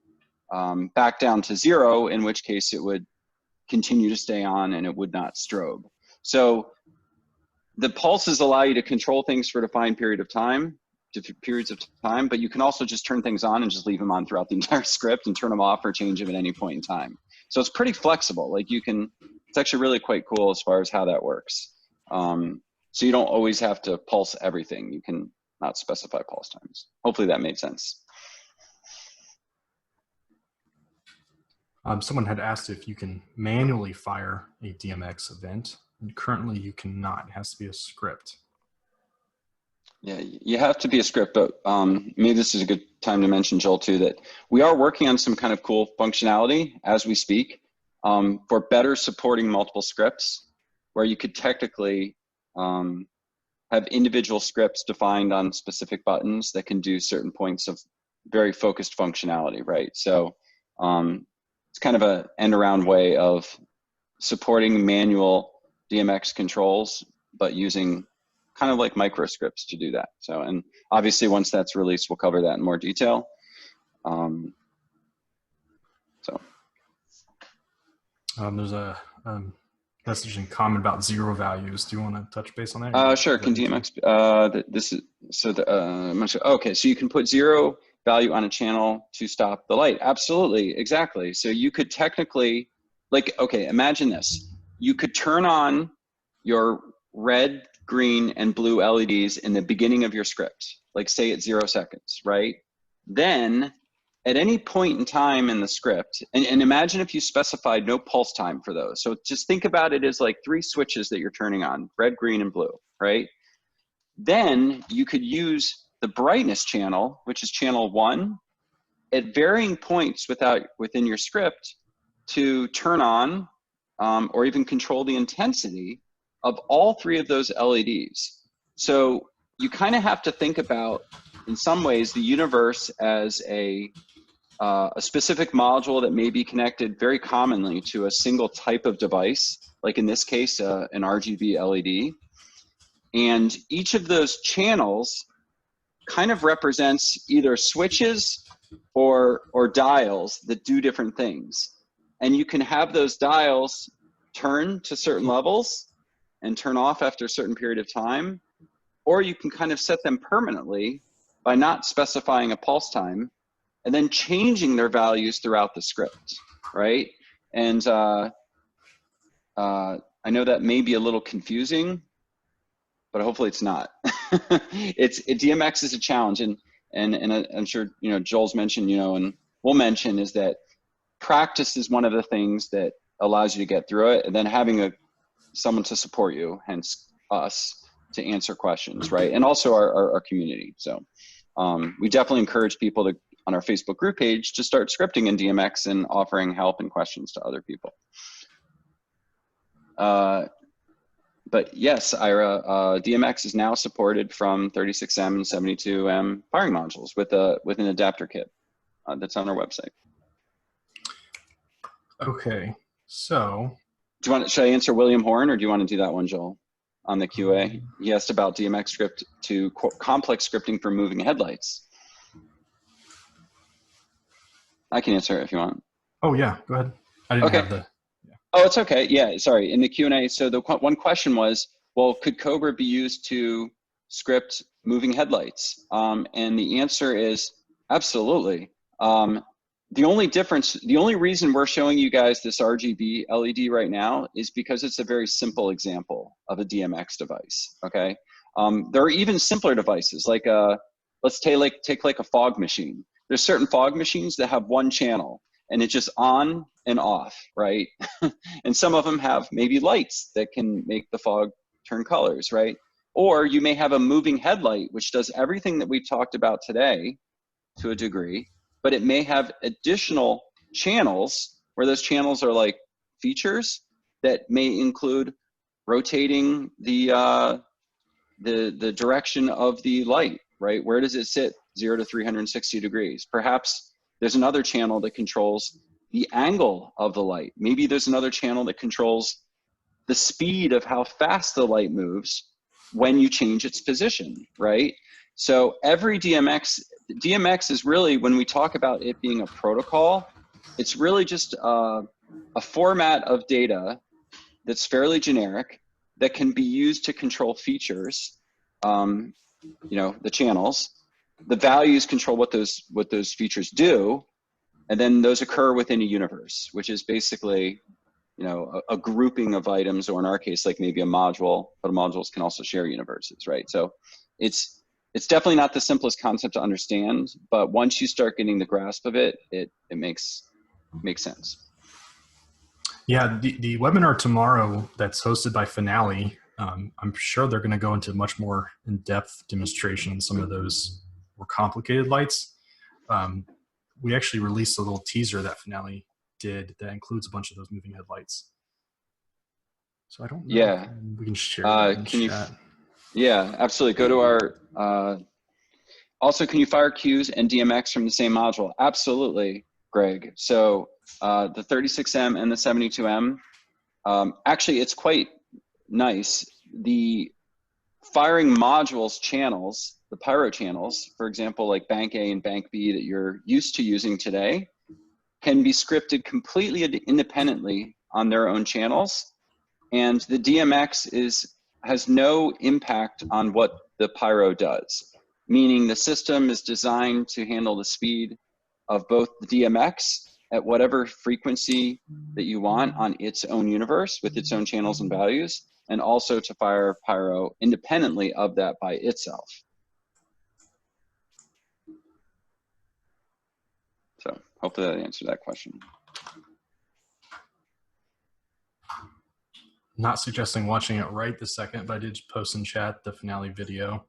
back down to 0, in which case it would continue to stay on and it would not strobe. So the pulses allow you to control things for a defined period of time, periods of time, but you can also just turn things on and just leave them on throughout the entire script and turn them off or change them at any point in time. So it's pretty flexible. Like you can, it's actually really quite cool as far as how that works. So you don't always have to pulse everything. You can not specify pulse times. Hopefully that made sense. Someone had asked if you can manually fire a DMX event, and currently you cannot. It has to be a script. Yeah, you have to be a script, but maybe this is a good time to mention, Joel, too, that we are working on some kind of cool functionality as we speak for better supporting multiple scripts, where you could technically have individual scripts defined on specific buttons that can do certain points of very focused functionality, right? So it's kind of an end-around way of supporting manual DMX controls, but using kind of like microscripts to do that. So, and obviously once that's released, we'll cover that in more detail. There's a message in comment about 0 values. Do you want to touch base on that? Sure. Can DMX, this is, so okay, so you can put 0 value on a channel to stop the light. Absolutely, exactly. So you could technically, like, okay, imagine this. You could turn on your red, green, and blue LEDs in the beginning of your script, like say at 0 seconds, right? Then at any point in time in the script, and imagine if you specified no pulse time for those. So just think about it as like 3 switches that you're turning on, red, green, and blue, right? Then you could use the brightness channel, which is channel 1, at varying points within your script to turn on or even control the intensity of all 3 of those LEDs. So you kind of have to think about, in some ways, the universe as a specific module that may be connected very commonly to a single type of device, like in this case, an RGB LED. And each of those channels kind of represents either switches or dials that do different things. And you can have those dials turn to certain levels and turn off after a certain period of time, or you can kind of set them permanently by not specifying a pulse time and then changing their values throughout the script, right? And I know that may be a little confusing, but hopefully it's not. DMX is a challenge, and I'm sure, you know, Joel's mentioned, you know, and we'll mention, is that practice is one of the things that allows you to get through it, and then having someone to support you, hence us, to answer questions, right? And also our community. So we definitely encourage people to on our Facebook group page to start scripting in DMX and offering help and questions to other people. But yes, Ira, DMX is now supported from 36M and 72M firing modules with an adapter kit that's on our website. Okay, so. Should I answer William Horn, or do you want to do that one, Joel, on the QA? He asked about DMX script to complex scripting for moving headlights. I can answer it if you want. Oh yeah, go ahead. I didn't have the. Oh, it's okay. Yeah, sorry. In the Q&A, so the one question was, well, could COBRA be used to script moving headlights? And the answer is absolutely. The only reason we're showing you guys this RGB LED right now is because it's a very simple example of a DMX device, okay? There are even simpler devices, like let's take like a fog machine. There's certain fog machines that have one channel, and it's just on and off, right? And some of them have maybe lights that can make the fog turn colors, right? Or you may have a moving headlight, which does everything that we've talked about today to a degree, but it may have additional channels where those channels are like features that may include rotating the direction of the light, right? Where does it sit 0 to 360 degrees? Perhaps there's another channel that controls the angle of the light. Maybe there's another channel that controls the speed of how fast the light moves when you change its position, right? So every DMX is really, when we talk about it being a protocol, it's really just a format of data that's fairly generic that can be used to control features, you know, the channels. The values control what those features do, and then those occur within a universe, which is basically, you know, a grouping of items, or in our case, like maybe a module, but modules can also share universes, right? So it's definitely not the simplest concept to understand, but once you start getting the grasp of it, it makes sense. Yeah, the webinar tomorrow that's hosted by Finale, I'm sure they're going to go into much more in-depth demonstration on some of those more complicated lights. We actually released a little teaser that Finale did that includes a bunch of those moving headlights. So I don't know. Yeah, we can share that in chat. Yeah, absolutely. Go to our, also, can you fire Qs and DMX from the same module? Absolutely, Greg. So the 36M and the 72M, actually it's quite nice. The firing modules channels, the pyro channels, for example, like bank A and bank B that you're used to using today, can be scripted completely independently on their own channels. And the DMX has no impact on what the pyro does, meaning the system is designed to handle the speed of both the DMX at whatever frequency that you want on its own universe with its own channels and values, and also to fire pyro independently of that by itself. So hopefully that answered that question. Not suggesting watching it right this second, but I did post in chat the Finale video.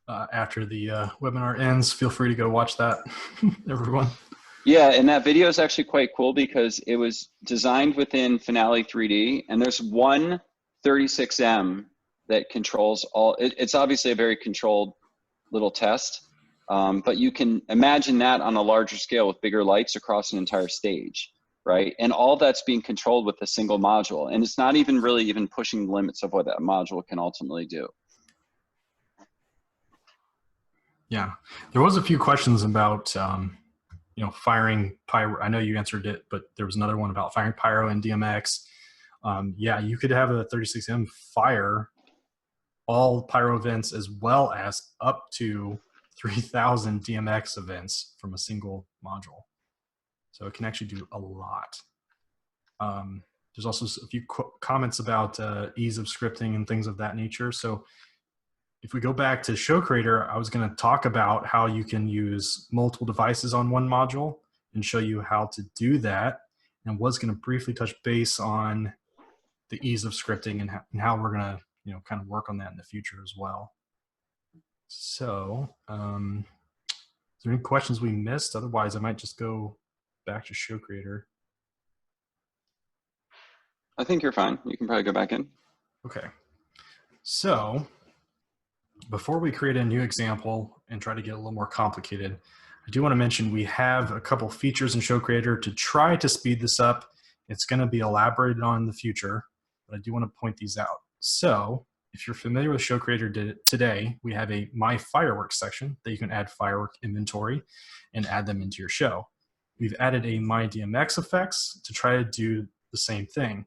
After the webinar ends, feel free to go watch that, everyone. Yeah, and that video is actually quite cool because it was designed within Finale 3D, and there's one 36M that controls all. It's obviously a very controlled little test, but you can imagine that on a larger scale with bigger lights across an entire stage, right? And all that's being controlled with a single module, and it's not even really even pushing the limits of what that module can ultimately do. Yeah, there was a few questions about, you know, firing pyro. I know you answered it, but there was another one about firing pyro in DMX. Yeah, you could have a 36M fire all pyro events as well as up to 3,000 DMX events from a single module. So it can actually do a lot. There's also a few comments about ease of scripting and things of that nature. So if we go back to Show Creator, I was going to talk about how you can use multiple devices on one module and show you how to do that, and was going to briefly touch base on the ease of scripting and how we're going to, you know, kind of work on that in the future as well. So there's there any questions we missed? Otherwise, I might just go back to show creator. I think you're fine. You can probably go back in. Okay. So before we create a new example and try to get a little more complicated, I do want to mention we have a couple features in show creator to try to speed this up. It's going to be elaborated on in the future, but I do want to point these out. So if you're familiar with show creator today, we have a My Fireworks section that you can add firework inventory and add them into your show. We've added a My DMX effects to try to do the same thing.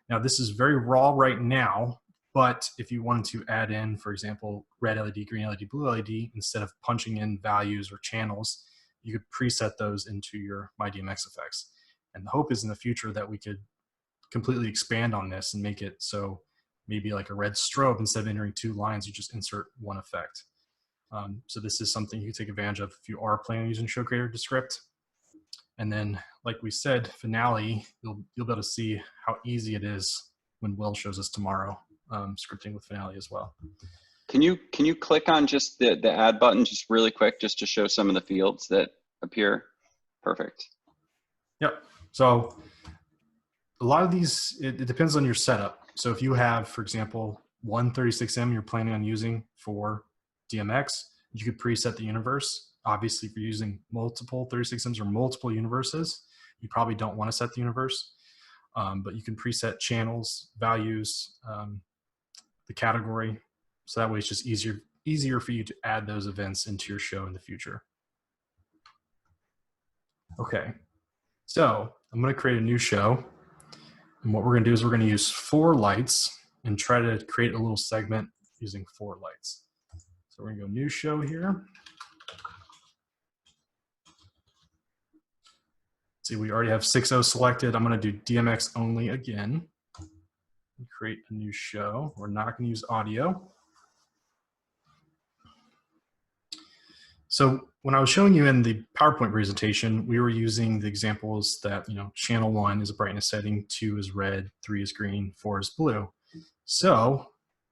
Now this is very raw right now, but if you wanted to add in, for example, red LED, green LED, blue LED, instead of punching in values or channels, you could preset those into your My DMX effects. And the hope is in the future that we could completely expand on this and make it so maybe like a red strobe, instead of entering 2 lines, you just insert 1 effect. So this is something you can take advantage of if you are planning on using show creator to script. And then, like we said, finale, you'll be able to see how easy it is when Will shows us tomorrow, scripting with finale as well. Can you click on just the add button just really quick, just to show some of the fields that appear? Perfect. Yep. So a lot of these, it depends on your setup. So if you have, for example, one 36M you're planning on using for DMX, you could preset the universe. Obviously, if you're using multiple 36Ms or multiple universes, you probably don't want to set the universe, but you can preset channels, values, the category. So that way it's just easier for you to add those events into your show in the future. Okay, so I'm going to create a new show. And what we're going to do is we're going to use 4 lights and try to create a little segment using 4 lights. So we're going to go new show here. See, we already have 6.0 selected. I'm going to do DMX only again. Create a new show. We're not going to use audio. So when I was showing you in the PowerPoint presentation, we were using the examples that, channel 1 is a brightness setting, 2 is red, 3 is green, 4 is blue. So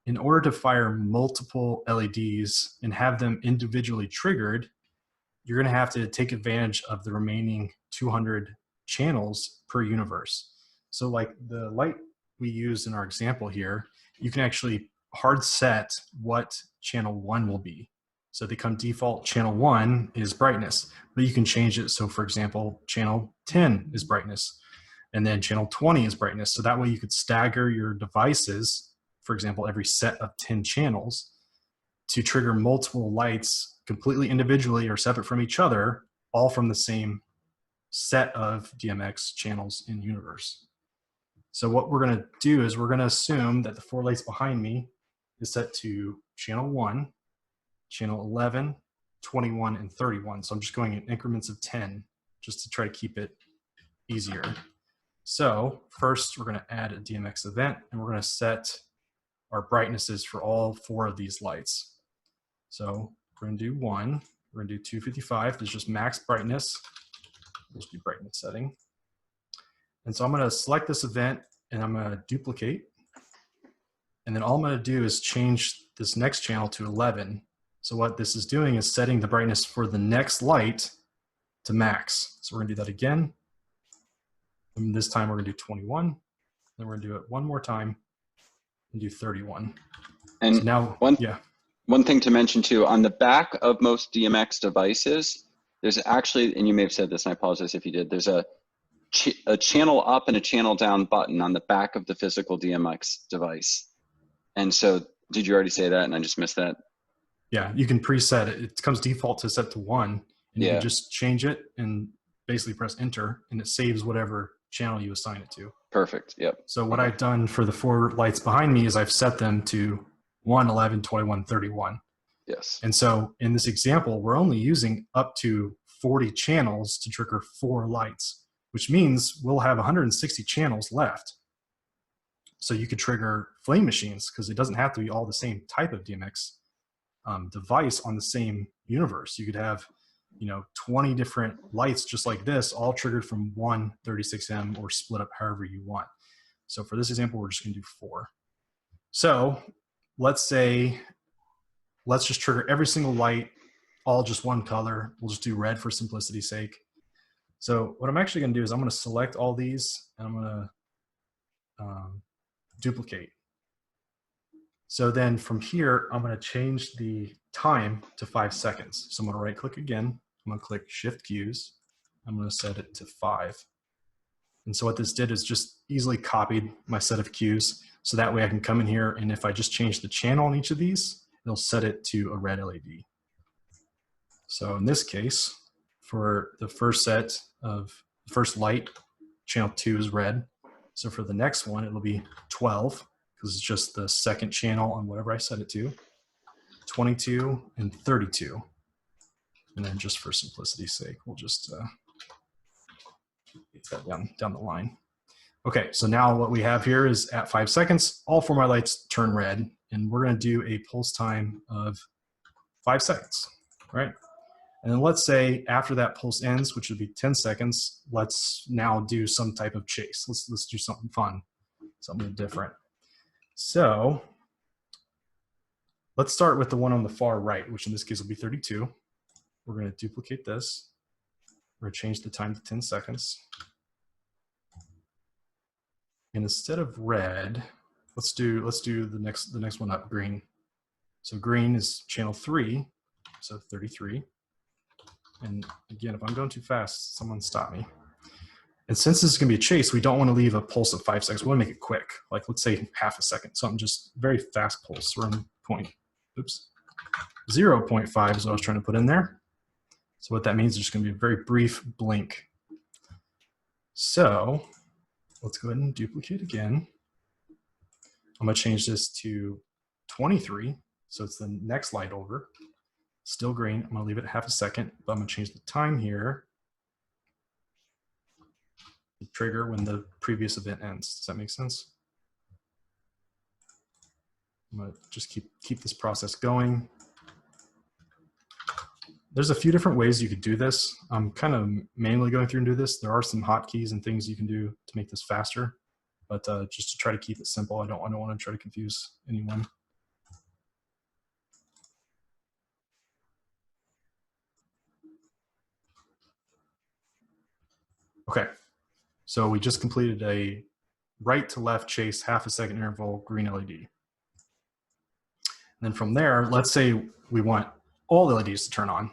in order to fire multiple LEDs and have them individually triggered, you're going to have to take advantage of the remaining 200 channels per universe. So like the light we used in our example here, you can actually hard set what channel 1 will be. So they come default channel 1 is brightness, but you can change it. So for example, channel 10 is brightness, and then channel 20 is brightness. So that way you could stagger your devices, for example, every set of 10 channels to trigger multiple lights completely individually or separate from each other, all from the same set of DMX channels in universe. So what we're going to do is we're going to assume that the 4 lights behind me is set to channel 1, channel 11, 21, and 31. So I'm just going in increments of 10 just to try to keep it easier. So first we're going to add a DMX event, and we're going to set our brightnesses for all 4 of these lights. So we're going to do 1, we're going to do 255, there's just max brightness. Let's do brightness setting. And so I'm going to select this event and I'm going to duplicate. And then all I'm going to do is change this next channel to 11. So what this is doing is setting the brightness for the next light to max. So we're going to do that again. And this time we're going to do 21. Then we're going to do it one more time and do 31. And so now, one thing to mention too, on the back of most DMX devices, there's actually, and you may have said this, and I apologize if you did, there's a channel up and a channel down button on the back of the physical DMX device. And so, did you already say that and I just missed that? Yeah, you can preset it. It comes default to set to 1, and you can just change it and basically press enter, and it saves whatever channel you assign it to. Perfect, yep. So what I've done for the 4 lights behind me is I've set them to 1, 11, 21, 31. Yes. And so in this example, we're only using up to 40 channels to trigger 4 lights, which means we'll have 160 channels left. So you could trigger flame machines because it doesn't have to be all the same type of DMX device on the same universe. You could have, 20 different lights just like this, all triggered from one 36M or split up however you want. So for this example, we're just going to do 4. So let's just trigger every single light all just one color. We'll just do red for simplicity's sake. So what I'm actually going to do is I'm going to select all these and I'm going to duplicate. So then from here, I'm going to change the time to 5 seconds. So I'm going to right click again. I'm going to click Shift Cues. I'm going to set it to 5. And so what this did is just easily copied my set of cues. So that way I can come in here, and if I just change the channel on each of these, it'll set it to a red LED. So in this case, for the first set of the first light, channel 2 is red. So for the next one, it'll be 12, because it's just the second channel on whatever I set it to, 22 and 32. And then just for simplicity's sake, we'll just get that down the line. Okay, so now what we have here is at 5 seconds, all 4 of my lights turn red, and we're going to do a pulse time of 5 seconds, right? And then let's say after that pulse ends, which would be 10 seconds, let's now do some type of chase. Let's do something fun, something different. So let's start with the one on the far right, which in this case will be 32. We're going to duplicate this. We're going to change the time to 10 seconds. And instead of red, let's do the next one up, green. So green is channel 3, so 33. And again, if I'm going too fast, someone stop me. And since this is going to be a chase, we don't want to leave a pulse of 5 seconds. We want to make it quick, like let's say half a second. Something just very fast pulse. We're on 0.5 is what I was trying to put in there. So what that means is just going to be a very brief blink. So let's go ahead and duplicate again. I'm going to change this to 23. So it's the next light over. Still green. I'm going to leave it half a second, but I'm going to change the time here to trigger when the previous event ends. Does that make sense? I'm going to just keep this process going. There's a few different ways you could do this. I'm kind of manually going through and do this. There are some hotkeys and things you can do to make this faster, but just to try to keep it simple, I don't want to try to confuse anyone. Okay, so we just completed a right to left chase, half a second interval, green LED. And then from there, let's say we want all the LEDs to turn on.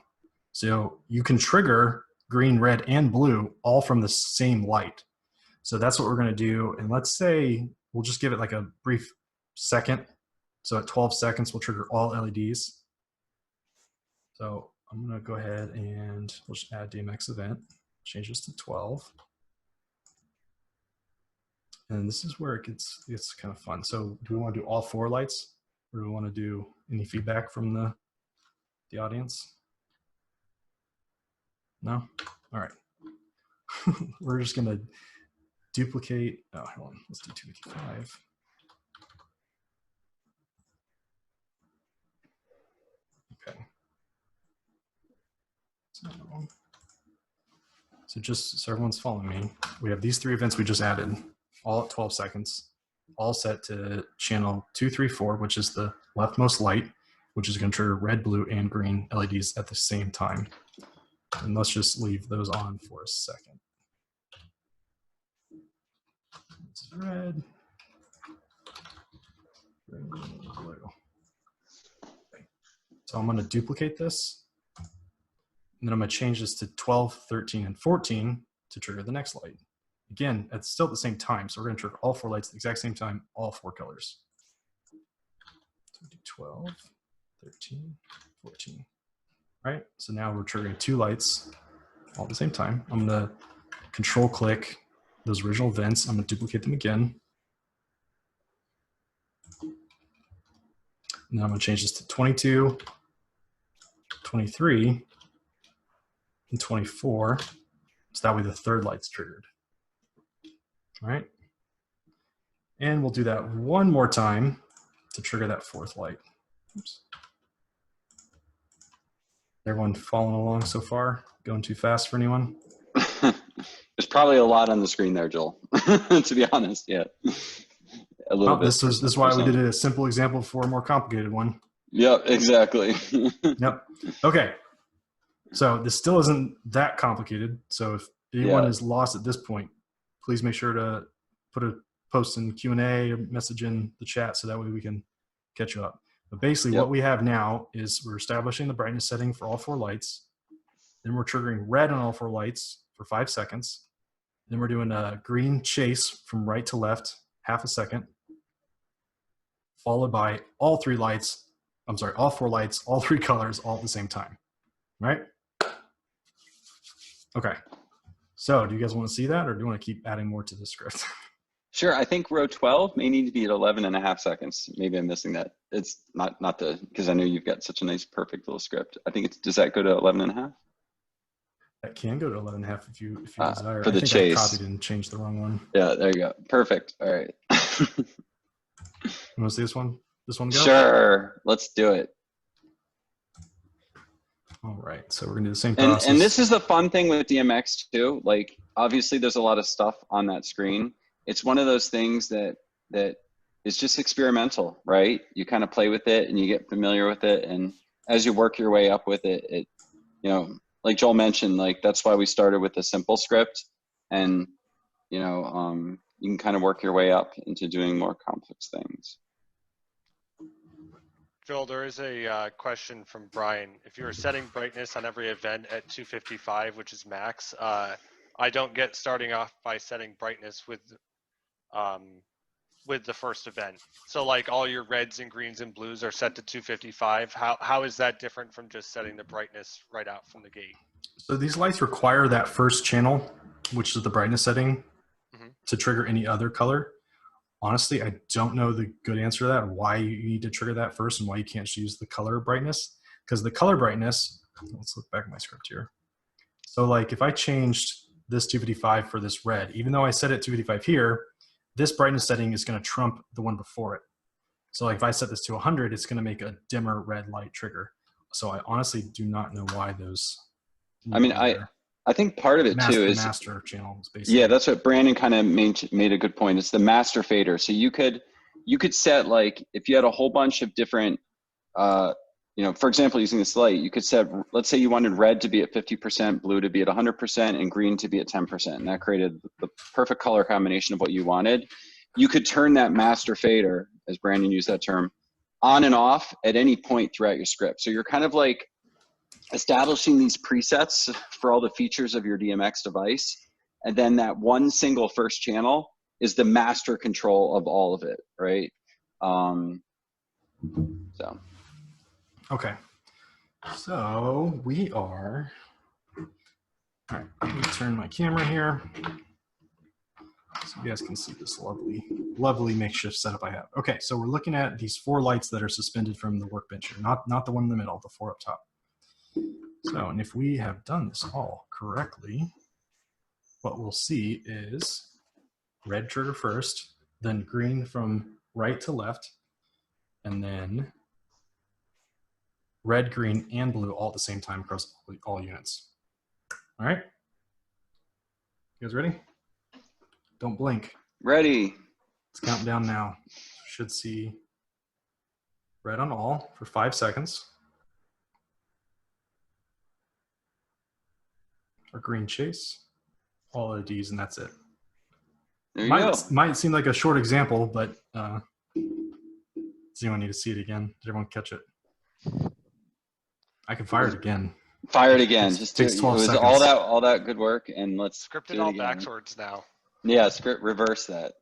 So you can trigger green, red, and blue all from the same light. So that's what we're going to do. And let's say we'll just give it like a brief second. So at 12 seconds, we'll trigger all LEDs. So I'm going to go ahead and we'll just add DMX event. Change this to 12. And this is where it gets kind of fun. So do we want to do all 4 lights? Or do we want to do any feedback from the audience? No? All right. We're just going to duplicate. Oh, hold on. Let's do 255. Okay. So just so everyone's following me, we have these 3 events we just added, all at 12 seconds, all set to channel 234, which is the leftmost light, which is going to trigger red, blue, and green LEDs at the same time. And let's just leave those on for a second. This is red, green, blue. Okay. So I'm going to duplicate this. And then I'm going to change this to 12, 13, and 14 to trigger the next light. Again, it's still at the same time. So we're going to trigger all 4 lights at the exact same time, all 4 colors. So do 12, 13, 14. All right, so now we're triggering 2 lights all at the same time. I'm going to control click those original events. I'm going to duplicate them again. Now I'm going to change this to 22, 23, and 24. So that way the 3rd light's triggered. All right. And we'll do that one more time to trigger that 4th light. Oops. Everyone following along so far? Going too fast for anyone? There's probably a lot on the screen there, Joel, to be honest. Yeah. A little bit. This is why we did a simple example for a more complicated one. Yep, exactly. Yep. Okay. So this still isn't that complicated. So if anyone Yeah. is lost at this point, please make sure to put a post in Q&A or message in the chat so that way we can catch you up. But basically Yep. what we have now is we're establishing the brightness setting for all 4 lights. Then we're triggering red on all 4 lights for 5 seconds. Then we're doing a green chase from right to left, half a second, followed by all 4 lights, all 3 colors, all at the same time, right? Okay. So do you guys want to see that, or do you want to keep adding more to the script? Sure. I think row 12 may need to be at 11.5 seconds. Maybe I'm missing that. It's not because I know you've got such a nice, perfect little script. I think does that go to 11.5? That can go to 11.5 if you desire. For the I think chase. I copied and changed the wrong one. Yeah, there you go. Perfect. All right. You want to see this one? This one go? Sure. Let's do it. All right. So we're going to do the same process. And this is the fun thing with DMX too. Like, obviously there's a lot of stuff on that screen. It's one of those things that is just experimental, right? You kind of play with it and you get familiar with it. And as you work your way up with it, you know, like Joel mentioned, like that's why we started with a simple script, and you know, you can kind of work your way up into doing more complex things. Joel, there is a question from Brian. If you were setting brightness on every event at 255, which is max, I don't get starting off by setting brightness with the first event. So like all your reds and greens and blues are set to 255. How is that different from just setting the brightness right out from the gate? So these lights require that first channel, which is the brightness setting, to trigger any other color. Honestly, I don't know the good answer to that, why you need to trigger that first and why you can't just use the color brightness. Because the color brightness, let's look back at my script here. So like if I changed this 255 for this red, even though I set it 255 here, this brightness setting is going to trump the one before it. So like if I set this to 100, it's going to make a dimmer red light trigger. So I honestly do not know why those. I mean, I think part of it too is master channels basically. Yeah, that's what Brandon kind of made a good point. It's the master fader. So you could set, like, if you had a whole bunch of different, you know, for example, using this light, you could set, let's say you wanted red to be at 50%, blue to be at 100%, and green to be at 10%. And that created the perfect color combination of what you wanted. You could turn that master fader, as Brandon used that term, on and off at any point throughout your script. So you're kind of like establishing these presets for all the features of your DMX device. And then that one single first channel is the master control of all of it, right? So. Okay, so we are, all right, let me turn my camera here so you guys can see this lovely makeshift setup I have. Okay, so we're looking at these 4 lights that are suspended from the workbench here, not the one in the middle, the 4 up top. So, and if we have done this all correctly, what we'll see is red trigger first, then green from right to left, and then red, green, and blue all at the same time across all units. All right? You guys ready? Don't blink. Ready. Let's count down now. Should see red on all for 5 seconds. Or green chase. All ODs, and that's it. There you go. Might seem like a short example, but does anyone need to see it again? Did everyone catch it? I can fire it again. Fire it again. Just takes 12 it was seconds. all that good work, and let's Script it do it all again. backwards now. Yeah, script reverse that.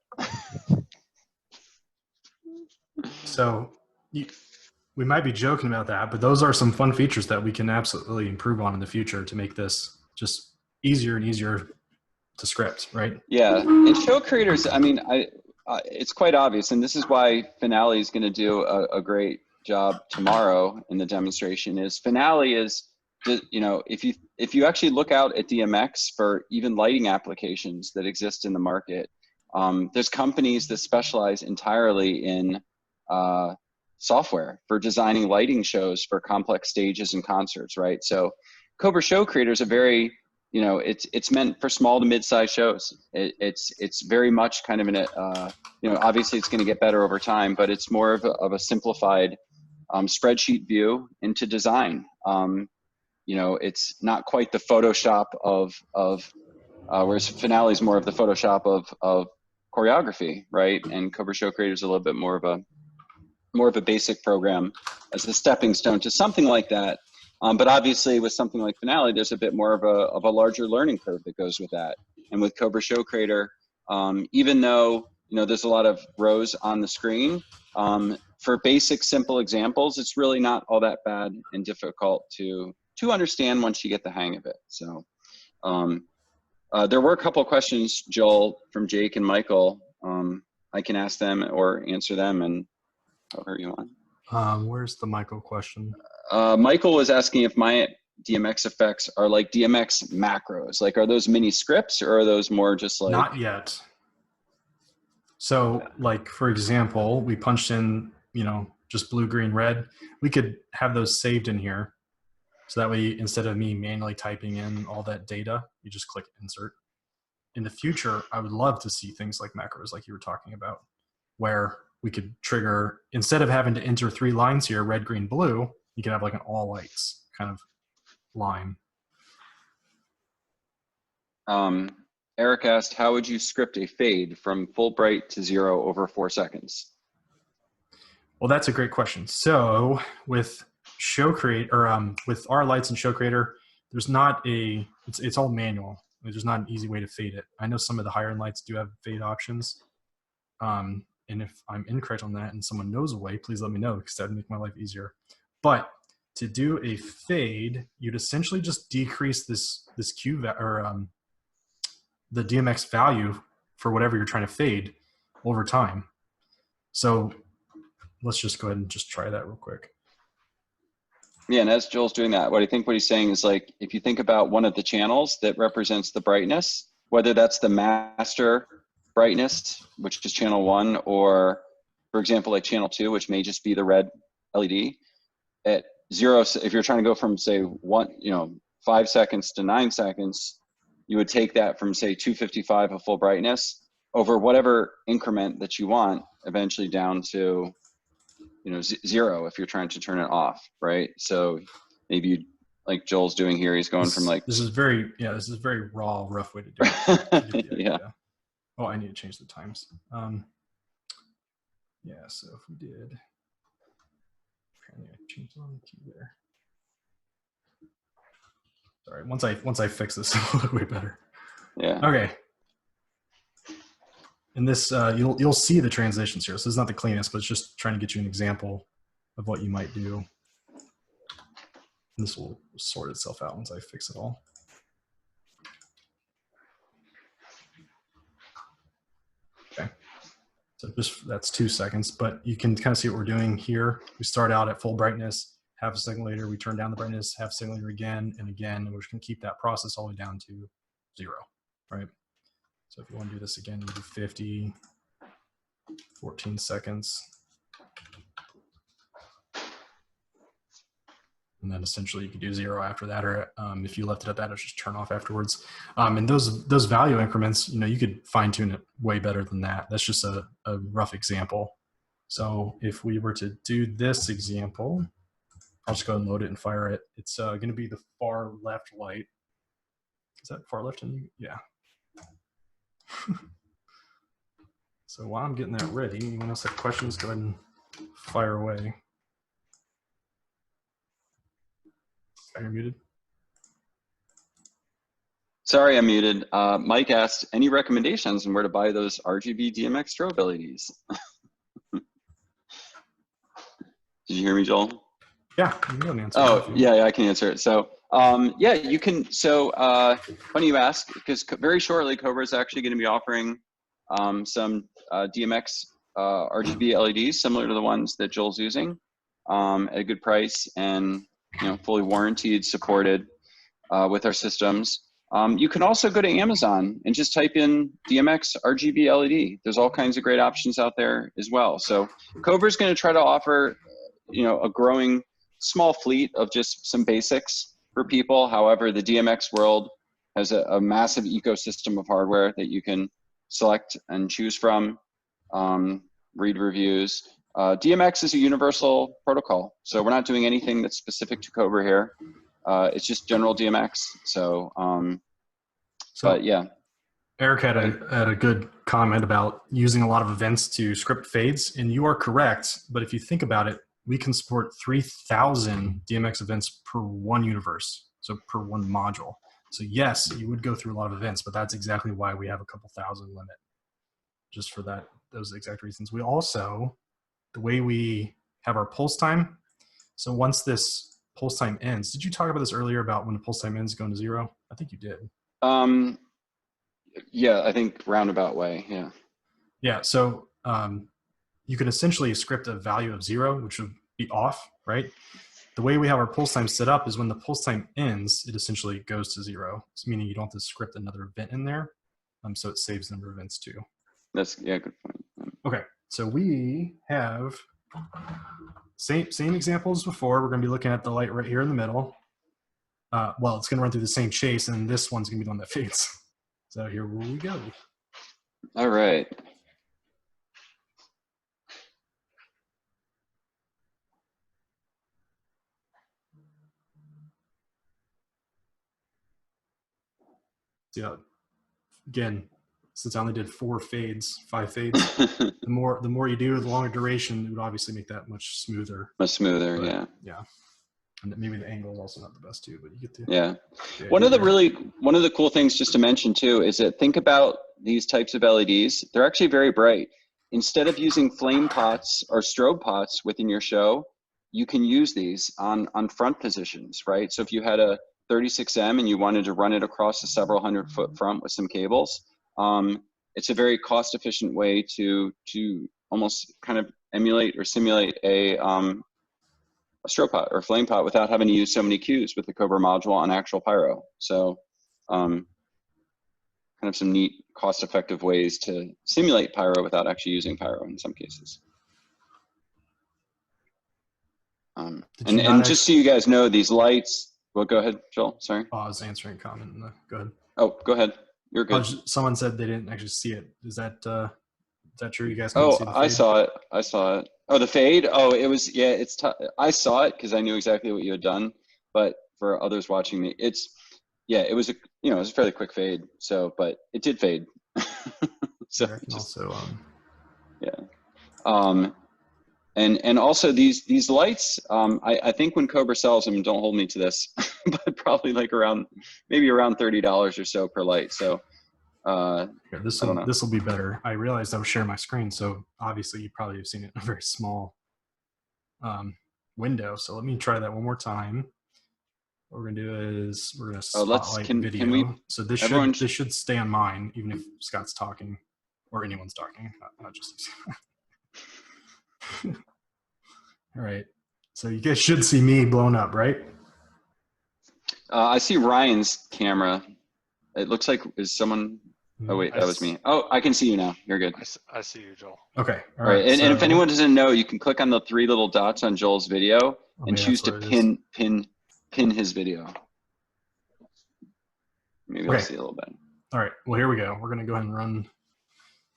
So we might be joking about that, but those are some fun features that we can absolutely improve on in the future to make this just easier and easier to script, right? Yeah, and show creators, I mean, it's quite obvious, and this is why Finale is going to do a great job tomorrow in the demonstration. Is Finale is, you know, if you actually look out at DMX for even lighting applications that exist in the market, there's companies that specialize entirely in software for designing lighting shows for complex stages and concerts, right? So COBRA show creators are very, you know, it's meant for small to mid-sized shows. It's very much kind of in a, you know, obviously it's going to get better over time, but it's more of a simplified spreadsheet view into design. you know, it's not quite the Photoshop of whereas Finale is more of the Photoshop of choreography, right? And Cobra Show Creator is a little bit more of a basic program as a stepping stone to something like that. But obviously with something like Finale, there's a bit more of a larger learning curve that goes with that. And with Cobra Show Creator, even though, you know, there's a lot of rows on the screen, for basic, simple examples, it's really not all that bad and difficult to understand once you get the hang of it. So there were a couple of questions, Joel, from Jake and Michael. I can ask them or answer them, and however you want. Where's the Michael question? Michael was asking if my DMX effects are like DMX macros. Like, are those mini scripts, or are those more just like? Not yet. So, like, for example, we punched in, you know, just blue, green, red. We could have those saved in here. So that way, instead of me manually typing in all that data, you just click insert. In the future, I would love to see things like macros, like you were talking about, where we could trigger, instead of having to enter 3 lines here, red, green, blue, you can have like an all lights kind of line. Eric asked, how would you script a fade from full bright to 0 over 4 seconds? Well, that's a great question. So with Show Creator, or with our lights in Show Creator, there's not a, it's all manual. There's not an easy way to fade it. I know some of the higher end lights do have fade options. And if I'm incorrect on that and someone knows a way, please let me know, because that would make my life easier. But to do a fade, you'd essentially just decrease this Q or the DMX value for whatever you're trying to fade over time. So let's just go ahead and just try that real quick. Yeah, and as Joel's doing that, what he's saying is, like, if you think about one of the channels that represents the brightness, whether that's the master brightness, which is channel 1, or for example, like channel 2, which may just be the red LED, at 0, if you're trying to go from say 5 seconds to 9 seconds, you would take that from say 255 of full brightness over whatever increment that you want, eventually down to 0 if you're trying to turn it off, right? So maybe you, like Joel's doing here, he's going from like this is very raw, rough way to do it. Yeah. Oh, I need to change the times. Yeah, so if we did, apparently I changed it on the key there. Sorry, once I fix this, it'll look way better. Yeah. Okay. And this, you'll see the transitions here. So this is not the cleanest, but it's just trying to get you an example of what you might do. And this will sort itself out once I fix it all. Okay. So just, that's 2 seconds, but you can kind of see what we're doing here. We start out at full brightness, half a second later, we turn down the brightness, half a second later again, and we're just gonna keep that process all the way down to 0, right? So if you want to do this again, you do 50, 14 seconds. And then essentially you could do 0 after that, or if you left it at that, it'll just turn off afterwards. And those value increments, you could fine tune it way better than that. That's just a rough example. So if we were to do this example, I'll just go ahead and load it and fire it. It's going to be the far left light. Is that far left? Yeah. So while I'm getting that ready, anyone else have questions, go ahead and fire away. You're muted. Sorry, I'm muted. Mike asked, any recommendations on where to buy those RGB DMX strobe LEDs? Did you hear me, Joel? Yeah, you can go and answer. Oh, yeah, I can answer it. So, yeah, you can. So, funny you ask, because very shortly, COBRA is actually going to be offering some DMX RGB LEDs similar to the ones that Joel's using at a good price, and fully warranted, supported with our systems. You can also go to Amazon and just type in DMX RGB LED. There's all kinds of great options out there as well. So COBRA is going to try to offer a growing small fleet of just some basics for people. However, the DMX world has a massive ecosystem of hardware that you can select and choose from, read reviews. DMX is a universal protocol, so we're not doing anything that's specific to COBRA here. It's just general DMX. So, So but yeah. Eric had a good comment about using a lot of events to script fades, and you are correct. But if you think about it, we can support 3,000 DMX events per one universe, so per one module. So yes, you would go through a lot of events, but that's exactly why we have a couple thousand limit, just for those exact reasons. We also, the way we have our pulse time, so once this pulse time ends, did you talk about this earlier about when the pulse time ends going to 0? I think you did. Yeah, I think roundabout way. Yeah. Yeah. So you can essentially script a value of 0, which would be off, right? The way we have our pulse time set up is when the pulse time ends, it essentially goes to 0. So meaning you don't have to script another event in there. So it saves the number of events too. That's, yeah, good point. Okay. So we have same example as before. We're going to be looking at the light right here in the middle. Well, it's going to run through the same chase, and this one's going to be the one that fades. So here we go. All right. Yeah. Again, since I only did 5 fades, the more you do, the longer duration, it would obviously make that much smoother. Much smoother, But, yeah. Yeah. And maybe the angle is also not the best too, but you get the One of the cool things just to mention too is that think about these types of LEDs. They're actually very bright. Instead of using flame pots or strobe pots within your show, you can use these on front positions, right? So if you had a 36M and you wanted to run it across a several 100-foot front with some cables, it's a very cost-efficient way to almost kind of emulate or simulate a strobe pot or flame pot without having to use so many cues with the COBRA module on actual pyro. So kind of some neat cost-effective ways to simulate pyro without actually using pyro in some cases. And just so you guys know, these lights, well, go ahead, Joel, sorry. Oh, I was answering a comment. Go ahead. Oh, go ahead. You're good. Someone said they didn't actually see it. Is that true? You guys couldn't see the fade? I saw it. I saw it. Oh, the fade? Oh, it was, yeah, it's I saw it because I knew exactly what you had done. But for others watching me, it was it was a fairly quick fade. So, but it did fade. So also, yeah. And also these lights, I think when COBRA sells them, don't hold me to this, but probably like maybe around $30 or so per light. So this will be better. I realized I was sharing my screen, so obviously you probably have seen it in a very small window. So let me try that one more time. What we're gonna do is we're gonna spotlight video. So this should stay on mine, even if Scott's talking or anyone's talking, not just. All right, so you guys should see me blown up, right? I see Ryan's camera. It looks like, is someone, oh wait, that was me. Oh, I can see you now, you're good. I see you, Joel. Okay, all right. And if anyone doesn't know, you can click on the 3 little dots on Joel's video and choose to pin his video. Maybe I'll see a little bit. All right, well, here we go. We're gonna go ahead and run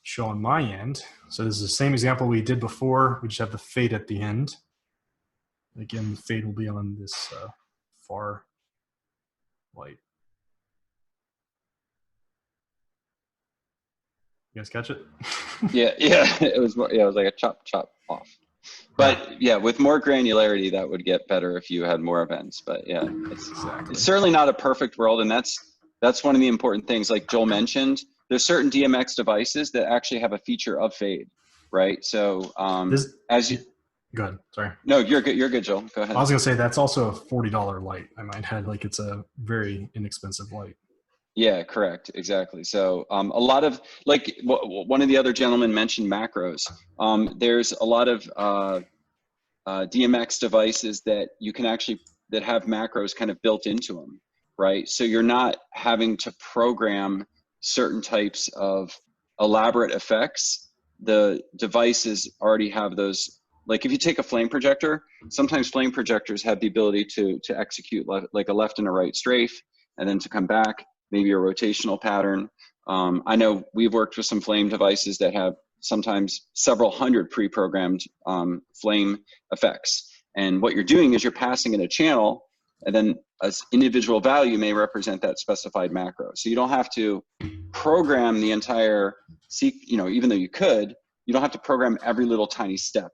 show on my end. So this is the same example we did before. We just have the fade at the end. Again, the fade will be on this far light. You guys catch it? yeah, it was like a chop off. But yeah, with more granularity, that would get better if you had more events. But yeah, it's certainly not a perfect world, and that's one of the important things. Like Joel mentioned, there's certain DMX devices that actually have a feature of fade, right? So go ahead. Sorry. No, you're good. You're good, Joel. Go ahead. I was gonna say that's also a $40 light. I might add, like, it's a very inexpensive light. Yeah, correct. Exactly. So a lot of, like, one of the other gentlemen mentioned macros. There's a lot of DMX devices that you can that have macros kind of built into them, right? So you're not having to program certain types of elaborate effects. The devices already have those. Like if you take a flame projector, sometimes flame projectors have the ability to execute like a left and a right strafe, and then to come back, maybe a rotational pattern. I know we've worked with some flame devices that have sometimes several hundred pre-programmed flame effects. And what you're doing is you're passing in a channel, and then an individual value may represent that specified macro. So you don't have to program the entire, even though you could, you don't have to program every little tiny step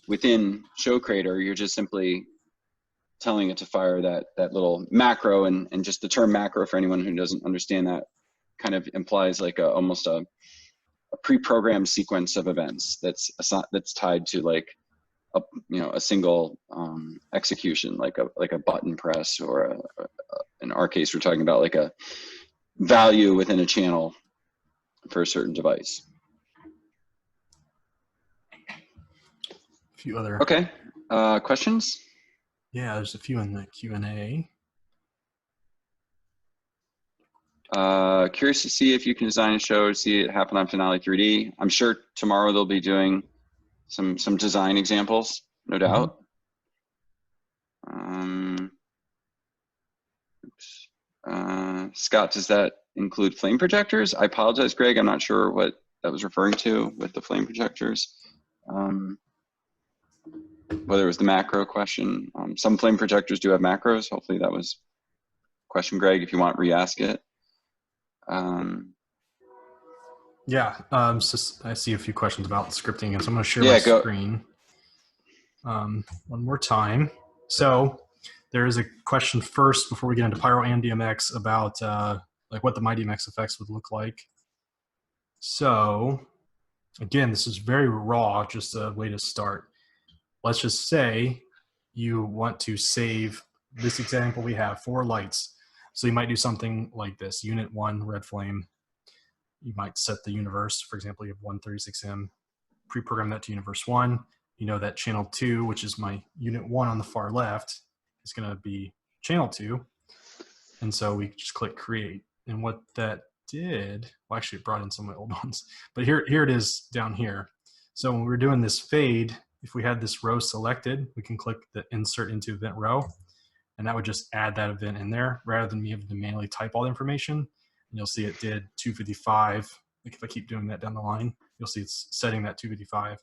within show creator. You're just simply telling it to fire that little macro, and just the term macro, for anyone who doesn't understand that, kind of implies like almost a pre-programmed sequence of events that's tied to like a single execution, like a button press, or in our case, we're talking about like a value within a channel for a certain device. A few other. Okay, questions? Yeah, there's a few in the Q&A. Curious to see if you can design a show to see it happen on Finale 3D. I'm sure tomorrow they'll be doing some design examples, no doubt. Scott, does that include flame projectors? I apologize, Greg. I'm not sure what that was referring to with the flame projectors. Whether it was the macro question. Some flame projectors do have macros. Hopefully that was a question, Greg, if you want, re-ask it. So I see a few questions about scripting, and so I'm going to share my screen one more time. So there is a question first before we get into Pyro and DMX about like what the My DMX effects would look like. So again, this is very raw, just a way to start. Let's just say you want to save this example. We have 4 lights. So you might do something like this: unit 1, red flame. You might set the universe. For example, you have 136M, pre-program that to universe 1. You know that channel 2, which is my unit 1 on the far left, is going to be channel 2. And so we just click create. And what that did, well, actually it brought in some of my old ones, but here it is down here. So when we're doing this fade, if we had this row selected, we can click the insert into event row, and that would just add that event in there rather than me having to manually type all the information. And you'll see it did 255. Like if I keep doing that down the line, you'll see it's setting that 255.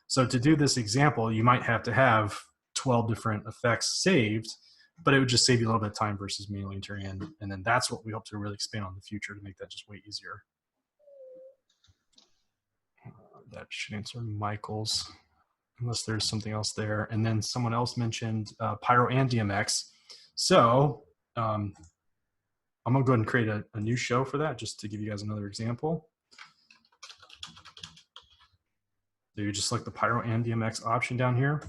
So to do this example, you might have to have 12 different effects saved, but it would just save you a little bit of time versus manually entering in. And then that's what we hope to really expand on in the future to make that just way easier. That should answer Michael's, unless there's something else there. And then someone else mentioned Pyro and DMX. So I'm gonna go ahead and create a new show for that, just to give you guys another example. So you just select the Pyro and DMX option down here.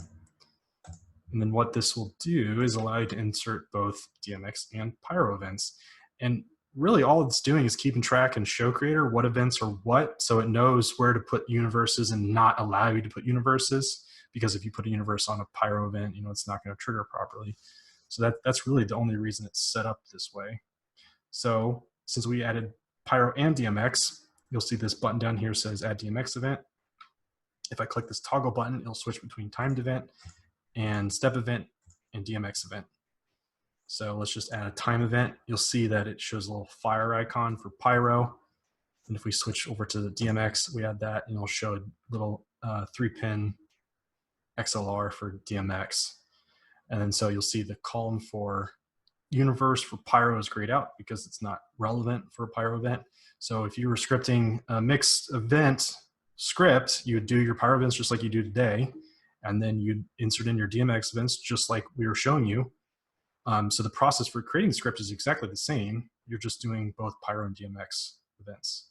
And then what this will do is allow you to insert both DMX and Pyro events. And really all it's doing is keeping track in show creator what events are what, so it knows where to put universes and not allow you to put universes, because if you put a universe on a Pyro event, it's not going to trigger properly. So that's really the only reason it's set up this way. So since we added Pyro and DMX, you'll see this button down here says add DMX event. If I click this toggle button, it'll switch between timed event and step event and DMX event. So let's just add a time event. You'll see that it shows a little fire icon for Pyro. And if we switch over to the DMX, we add that and it'll show a little 3-pin XLR for DMX. And then so you'll see the column for universe for Pyro is grayed out because it's not relevant for a Pyro event. So if you were scripting a mixed event script, you would do your Pyro events just like you do today. And then you'd insert in your DMX events just like we were showing you. So the process for creating the script is exactly the same. You're just doing both Pyro and DMX events.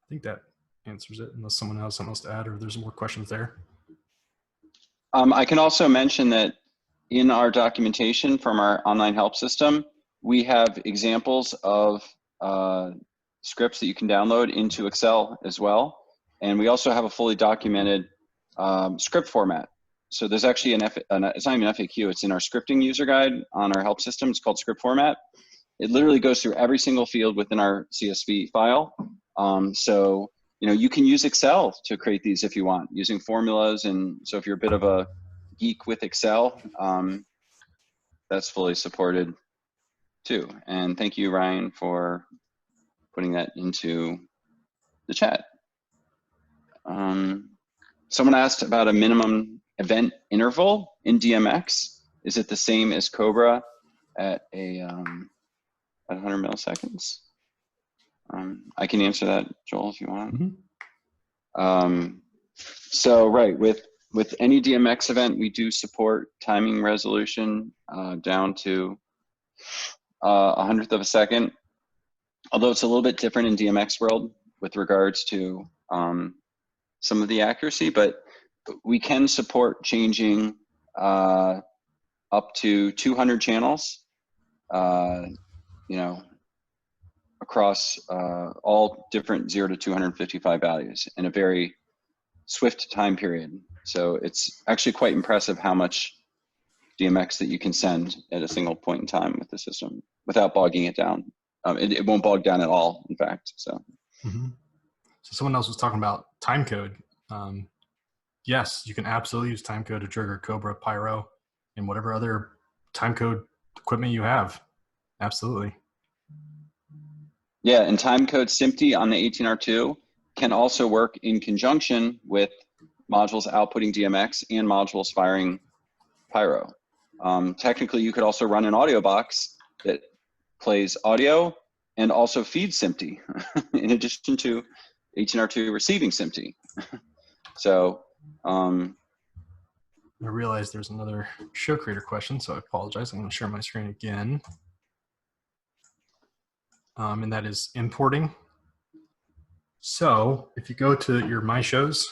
I think that answers it, unless someone has something else to add or there's more questions there. I can also mention that in our documentation from our online help system, we have examples of scripts that you can download into Excel as well. And we also have a fully documented script format. So there's actually it's not even FAQ, it's in our scripting user guide on our help system. It's called script format. It literally goes through every single field within our CSV file. So, you can use Excel to create these if you want, using formulas. And so if you're a bit of a geek with Excel, that's fully supported too. And thank you, Ryan, for putting that into the chat. Someone asked about a minimum event interval in DMX, is it the same as COBRA at 100 milliseconds? I can answer that, Joel, if you want. So right, with any DMX event, we do support timing resolution down to 100th of a second, although it's a little bit different in DMX world with regards to some of the accuracy, but we can support changing up to 200 channels, across all different 0 to 255 values in a very swift time period. So it's actually quite impressive how much DMX that you can send at a single point in time with the system without bogging it down. It won't bog down at all, in fact. So, So someone else was talking about time code. Yes, you can absolutely use time code to trigger COBRA, Pyro, and whatever other time code equipment you have. Absolutely. Yeah, and timecode SMPTE on the 18R2 can also work in conjunction with modules outputting DMX and modules firing Pyro. Technically, you could also run an audio box that plays audio and also feeds SMPTE in addition to 18R2 receiving SMPTE. So, I realized there's another show creator question, so I apologize. I'm going to share my screen again. And that is importing. So if you go to your My Shows,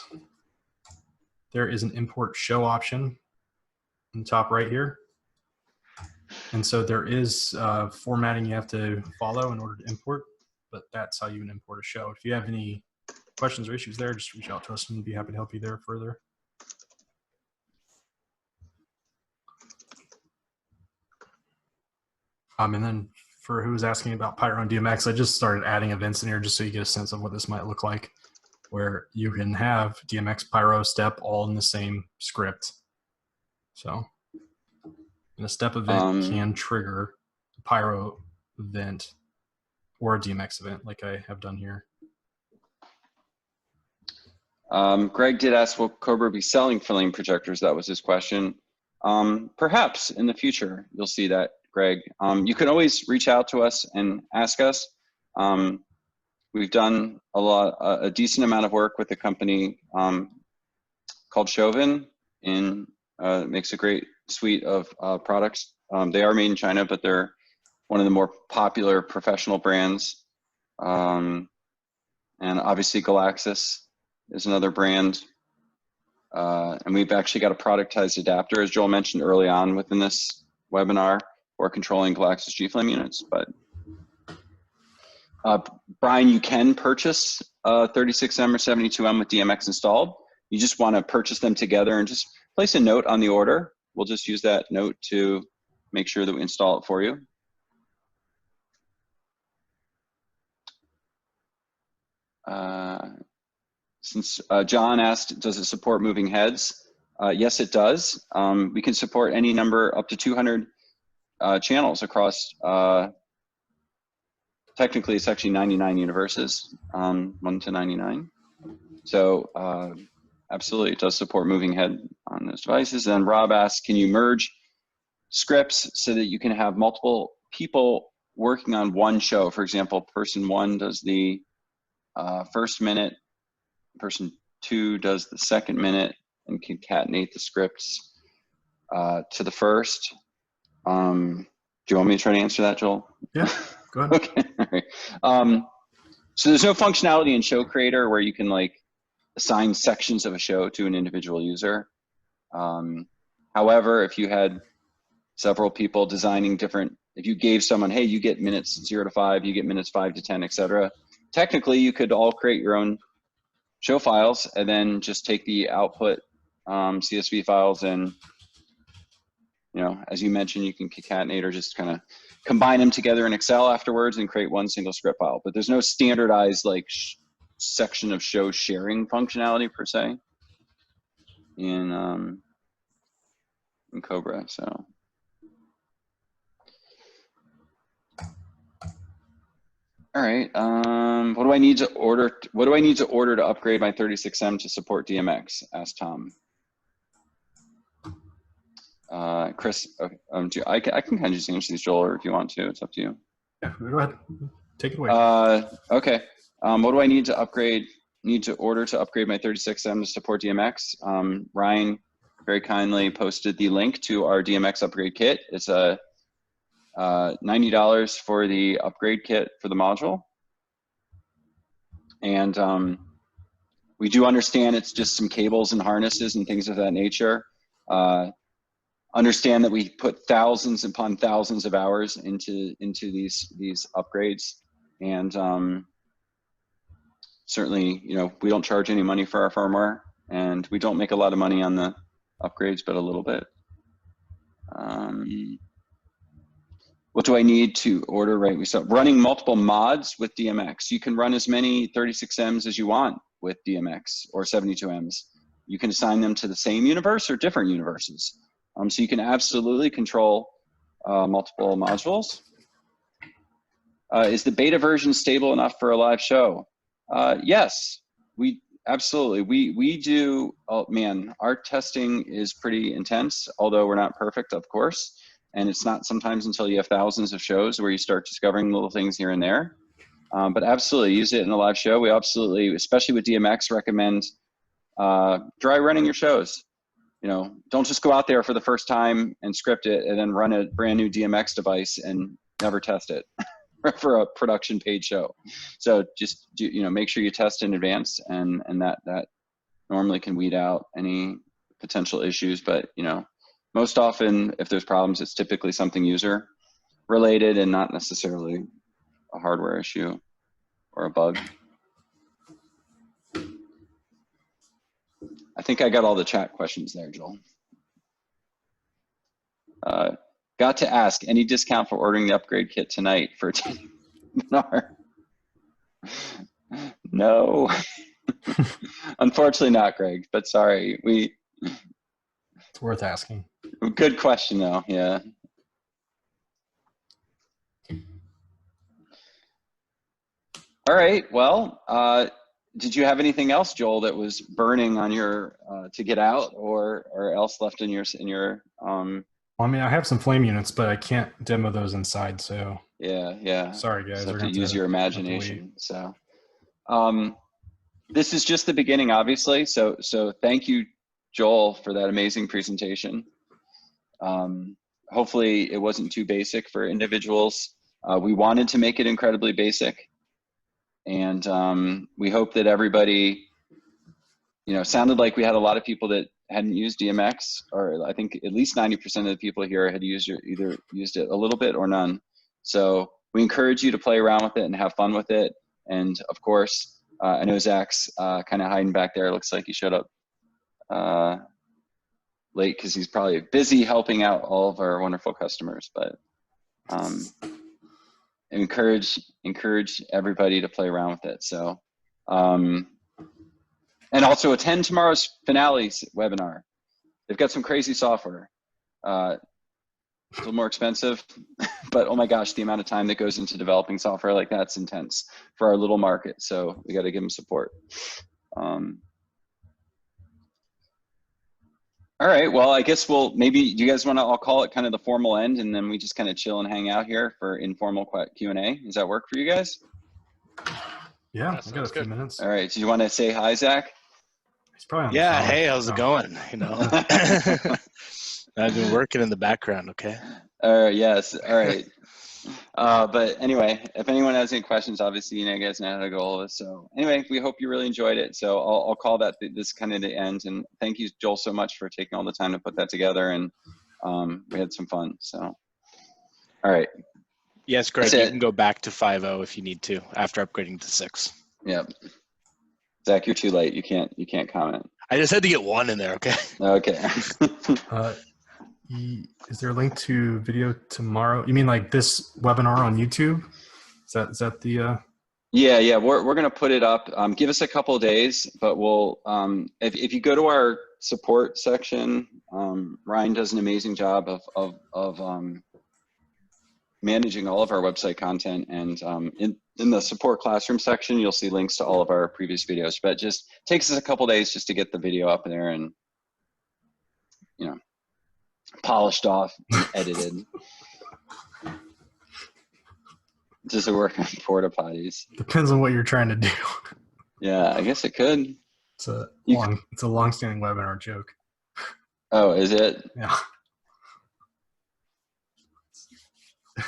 there is an import show option in the top right here. And so there is formatting you have to follow in order to import, but that's how you can import a show. If you have any questions or issues there, just reach out to us and we'd be happy to help you there further. And then for who was asking about Pyro and DMX, I just started adding events in here just so you get a sense of what this might look like, where you can have DMX, Pyro, step all in the same script. So, and a step event can trigger a Pyro event or a DMX event like I have done here. Greg did ask, will COBRA be selling flame projectors? That was his question. Perhaps in the future, you'll see that, Greg. You can always reach out to us and ask us. We've done a decent amount of work with a company called Chauvin, and makes a great suite of products. They are made in China, but they're one of the more popular professional brands. And obviously Galaxis is another brand. And we've actually got a productized adapter, as Joel mentioned early on within this webinar, for controlling Galaxis G-Flame units. But Brian, you can purchase 36M or 72M with DMX installed. You just want to purchase them together and just place a note on the order. We'll just use that note to make sure that we install it for you. Since John asked, does it support moving heads? Yes, it does. We can support any number up to 200 channels across, technically it's actually 99 universes, 1 to 99. So absolutely it does support moving head on those devices. And Rob asks, can you merge scripts so that you can have multiple people working on one show? For example, person 1 does the first minute, person 2 does the second minute, and concatenate the scripts to the first. Do you want me to try to answer that, Joel? Yeah, go ahead. Okay. All right. So there's no functionality in Show Creator where you can like assign sections of a show to an individual user. However, if you had several people designing different, if you gave someone, hey, you get minutes 0 to 5, you get minutes 5 to 10, etc. Technically, you could all create your own show files and then just take the output CSV files and, you know, as you mentioned, you can concatenate or just kind of combine them together in Excel afterwards and create one single script file. But there's no standardized like section of show sharing functionality per se in COBRA. So. All right. What do I need to order? What do I need to order to upgrade my 36M to support DMX? Asked Tom. Chris, okay, I can kind of just answer these, Joel, or if you want to, it's up to you. Yeah, go ahead. Take it away. Okay. What do I need to upgrade? Need to order to upgrade my 36M to support DMX? Ryan very kindly posted the link to our DMX upgrade kit. It's a $90 for the upgrade kit for the module. And we do understand it's just some cables and harnesses and things of that nature. Understand that we put thousands upon thousands of hours into these upgrades, and certainly, you know, we don't charge any money for our firmware, and we don't make a lot of money on the upgrades, but a little bit. What do I need to order? Right, we start running multiple mods with DMX. You can run as many 36Ms as you want with DMX or 72Ms. You can assign them to the same universe or different universes. So you can absolutely control multiple modules. Is the beta version stable enough for a live show? Yes, we absolutely. We do, oh man, our testing is pretty intense, although we're not perfect, of course. And it's not sometimes until you have thousands of shows where you start discovering little things here and there. But absolutely, use it in a live show. We absolutely, especially with DMX, recommend dry running your shows. You know, don't just go out there for the first time and script it and then run a brand new DMX device and never test it for a production paid show. So just do, you know, make sure you test in advance, and that normally can weed out any potential issues. But you know, most often if there's problems, it's typically something user related and not necessarily a hardware issue or a bug. I think I got all the chat questions there, Joel. Got to ask, any discount for ordering the upgrade kit tonight for No. Unfortunately not, Greg, but sorry. It's worth asking. Good question though, yeah. All right, well, did you have anything else, Joel, that was burning on your to get out, or else left in your Well, I mean, I have some flame units, but I can't demo those inside, so yeah. Sorry, guys. So have to use your imagination. So, this is just the beginning, obviously. So thank you, Joel, for that amazing presentation. Hopefully, it wasn't too basic for individuals. We wanted to make it incredibly basic. And we hope that everybody, you know, sounded like we had a lot of people that hadn't used DMX, or I think at least 90% of the people here had either used it a little bit or none. So we encourage you to play around with it and have fun with it. And of course, I know Zach's kind of hiding back there. It looks like he showed up late because he's probably busy helping out all of our wonderful customers, but encourage everybody to play around with it. So, and also attend tomorrow's finale webinar. They've got some crazy software. It's a little more expensive, but oh my gosh, the amount of time that goes into developing software like that's intense for our little market. So we got to give them support. All right, well, I guess maybe, do you guys want to, I'll call it kind of the formal end, and then we just kind of chill and hang out here for informal Q&A. Does that work for you guys? yeah, I got a few minutes. All right, do you want to say hi, Zach? He's probably on the Yeah, phone. hey, how's it going? You know, I've been working in the background, okay? Yes, all right. But anyway, if anyone has any questions, obviously, you guys know how to go all of this. So anyway, we hope you really enjoyed it. So I'll call that this kind of the end. And thank you, Joel, so much for taking all the time to put that together. And we had some fun. So, all right. Yes, Greg, you can go back to 5.0 if you need to after upgrading to 6. Yep. Zach, you're too late. You can't comment. I just had to get one in there, okay? Okay. Is there a link to video tomorrow? You mean like this webinar on YouTube? Is that the? Yeah. We're gonna put it up. Give us a couple of days, but we'll. If you go to our support section, Ryan does an amazing job of managing all of our website content, and in the support classroom section, you'll see links to all of our previous videos. But just takes us a couple of days just to get the video up there, and you know. polished off, and edited. Does it work on porta potties? Depends on what you're trying to do. Yeah, I guess it could. It's a long-standing webinar joke. Oh, is it? Yeah.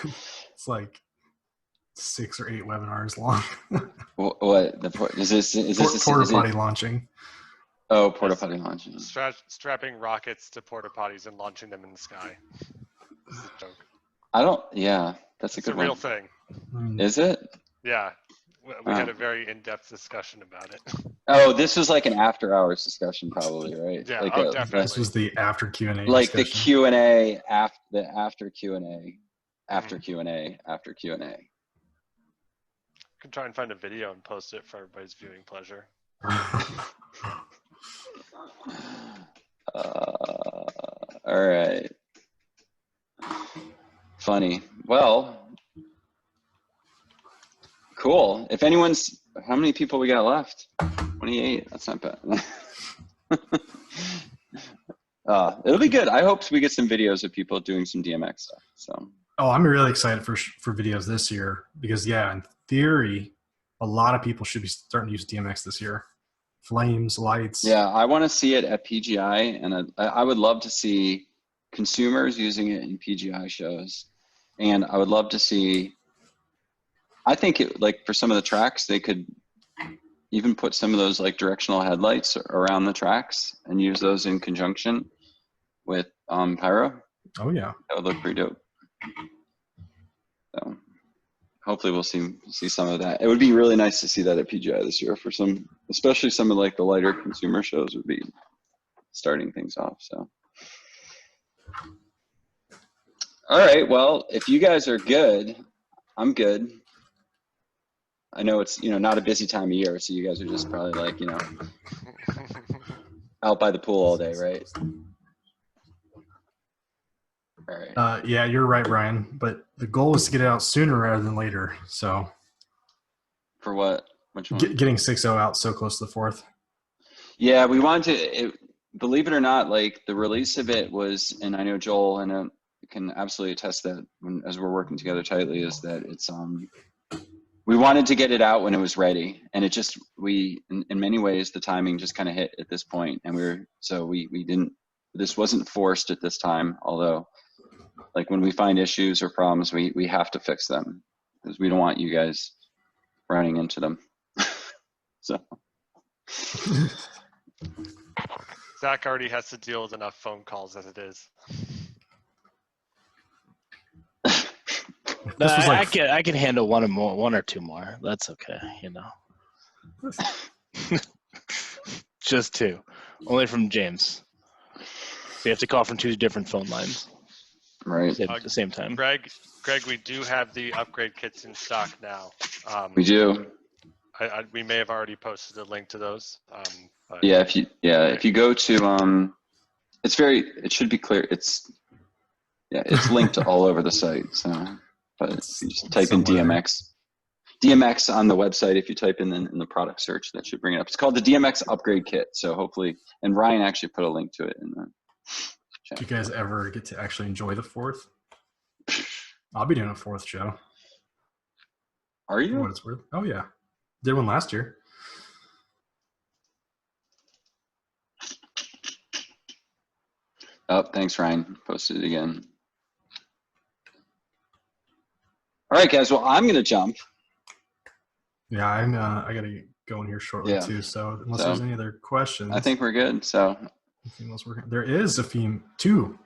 It's like 6 or 8 webinars long. What is this? Is this Porta potty launching? Oh, porta potty launching. Strapping rockets to porta potties and launching them in the sky. This is a joke. I don't. Yeah, that's It's a a good real one. thing. Is it? Yeah. We had a very in-depth discussion about it. Oh, this was like an after-hours discussion, probably, right? Yeah, like definitely. This was the after Q&A. Like discussion. the Q&A after the after Q&A, after Q&A, after Q&A. I can try and find a video and post it for everybody's viewing pleasure. All right. Funny. Well, cool. If anyone's, how many people we got left? 28. That's not bad. It'll be good. I hope we get some videos of people doing some DMX stuff. So. Oh, I'm really excited for videos this year because, yeah, in theory, a lot of people should be starting to use DMX this year. Flames, lights. Yeah, I want to see it at PGI, and I would love to see consumers using it in PGI shows. And I would love to see, I think it, like for some of the tracks, they could even put some of those like directional headlights around the tracks and use those in conjunction with pyro. Oh yeah, that would look pretty dope. So hopefully we'll see some of that. It would be really nice to see that at PGI this year for some, especially some of like the lighter consumer shows would be starting things off. So. All right, well, if you guys are good, I'm good. I know it's, not a busy time of year, so you guys are just probably like, out by the pool all day, right? All right. Yeah, you're right, Brian. But the goal is to get it out sooner rather than later. So. For what? Which one? Getting 6.0 out so close to the 4th. Yeah, we wanted to, believe it or not, like the release of it was, and I know Joel and can absolutely attest that as we're working together tightly, is that it's, we wanted to get it out when it was ready, and it just, in many ways, the timing just kind of hit at this point, and we didn't, this wasn't forced at this time, although, like when we find issues or problems, we have to fix them, because we don't want you guys running into them. So. Zach already has to deal with enough phone calls as it is. No, I can handle one or two more. That's okay, Just 2, only from James. So you have to call from 2 different phone lines, right? At the same time. Greg, we do have the upgrade kits in stock now. We do. We may have already posted a link to those. But yeah, if you go to it should be clear. It's linked all over the site. So, but if you just type in DMX on the website. If you type in the product search, that should bring it up. It's called the DMX Upgrade Kit. So hopefully, and Ryan actually put a link to it in the chat. Do you guys ever get to actually enjoy the 4th? I'll be doing a 4th show. Are you? For what it's worth. Oh yeah, did one last year. Oh, thanks, Ryan. Posted it again. All right, guys. Well, I'm going to jump. Yeah, I got to go in here shortly too. So unless there's any other questions, I think we're good. So there is a two.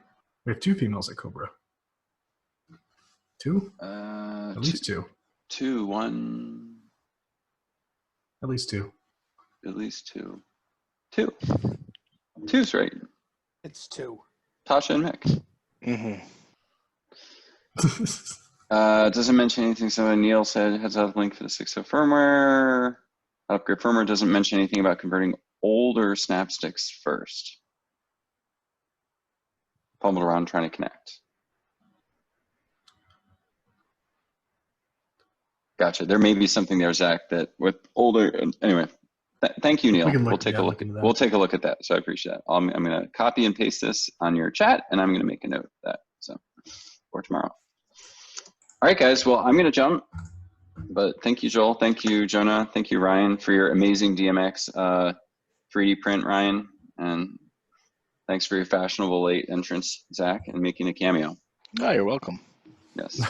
We have 2 females at COBRA. 2? At least 2. 2, 1. At least 2. At least 2. 2. 2's right. It's 2. Tasha and Mick. Mm-hmm. Doesn't mention anything. So Neil said heads up link for the 6.0 firmware. Upgrade firmware doesn't mention anything about converting older snap sticks first. Fumbled around trying to connect. Gotcha. There may be something there, Zach, that with older, anyway, Thank you, Neil. We can We'll look- take yeah, a look look. into that. We'll take a look at that. So I appreciate that. I'm going to copy and paste this on your chat, and I'm going to make a note of that. So for tomorrow. All right, guys. Well, I'm going to jump. But thank you, Joel. Thank you, Jonah. Thank you, Ryan, for your amazing DMX 3D print, Ryan. And thanks for your fashionable late entrance, Zach, and making a cameo. Oh, you're welcome. Yes.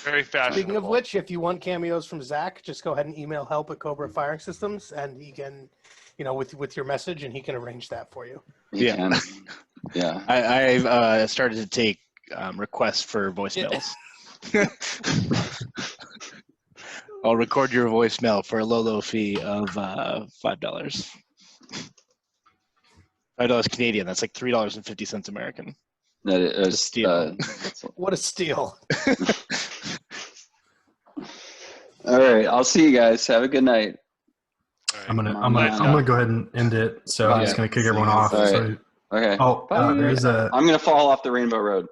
Very fashionable. Speaking of which, if you want cameos from Zach, just go ahead and email help@COBRA Firing Systems, and he can, with your message, and he can arrange that for you. You Yeah. can. Yeah. I've started to take requests for voicemails. I'll record your voicemail for a low fee of $5. $5 Canadian. That's like $3.50 American. That is steal. What a steal! All right. I'll see you guys. Have a good night. All right. I'm gonna Nice I'm gonna go ahead and end it. So I'm just Bye. gonna kick everyone off. All right. So, Okay. oh, Bye. there's a I'm going to fall off the Rainbow Road.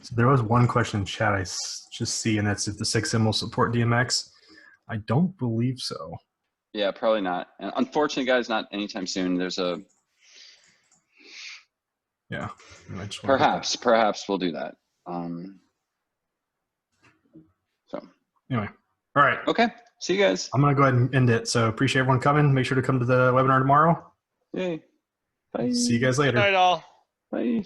So there was one question in chat just see, and that's if the 6M will support DMX. I don't believe so. Yeah, probably not. And unfortunately, guys, not anytime soon. There's a Yeah. I just wanted to- perhaps we'll do that. So Anyway, all right. okay, see you guys. I'm gonna go ahead and end it. So appreciate everyone coming. Make sure to come to the webinar tomorrow. Yay. Bye. See you guys Good later. night, all. Bye.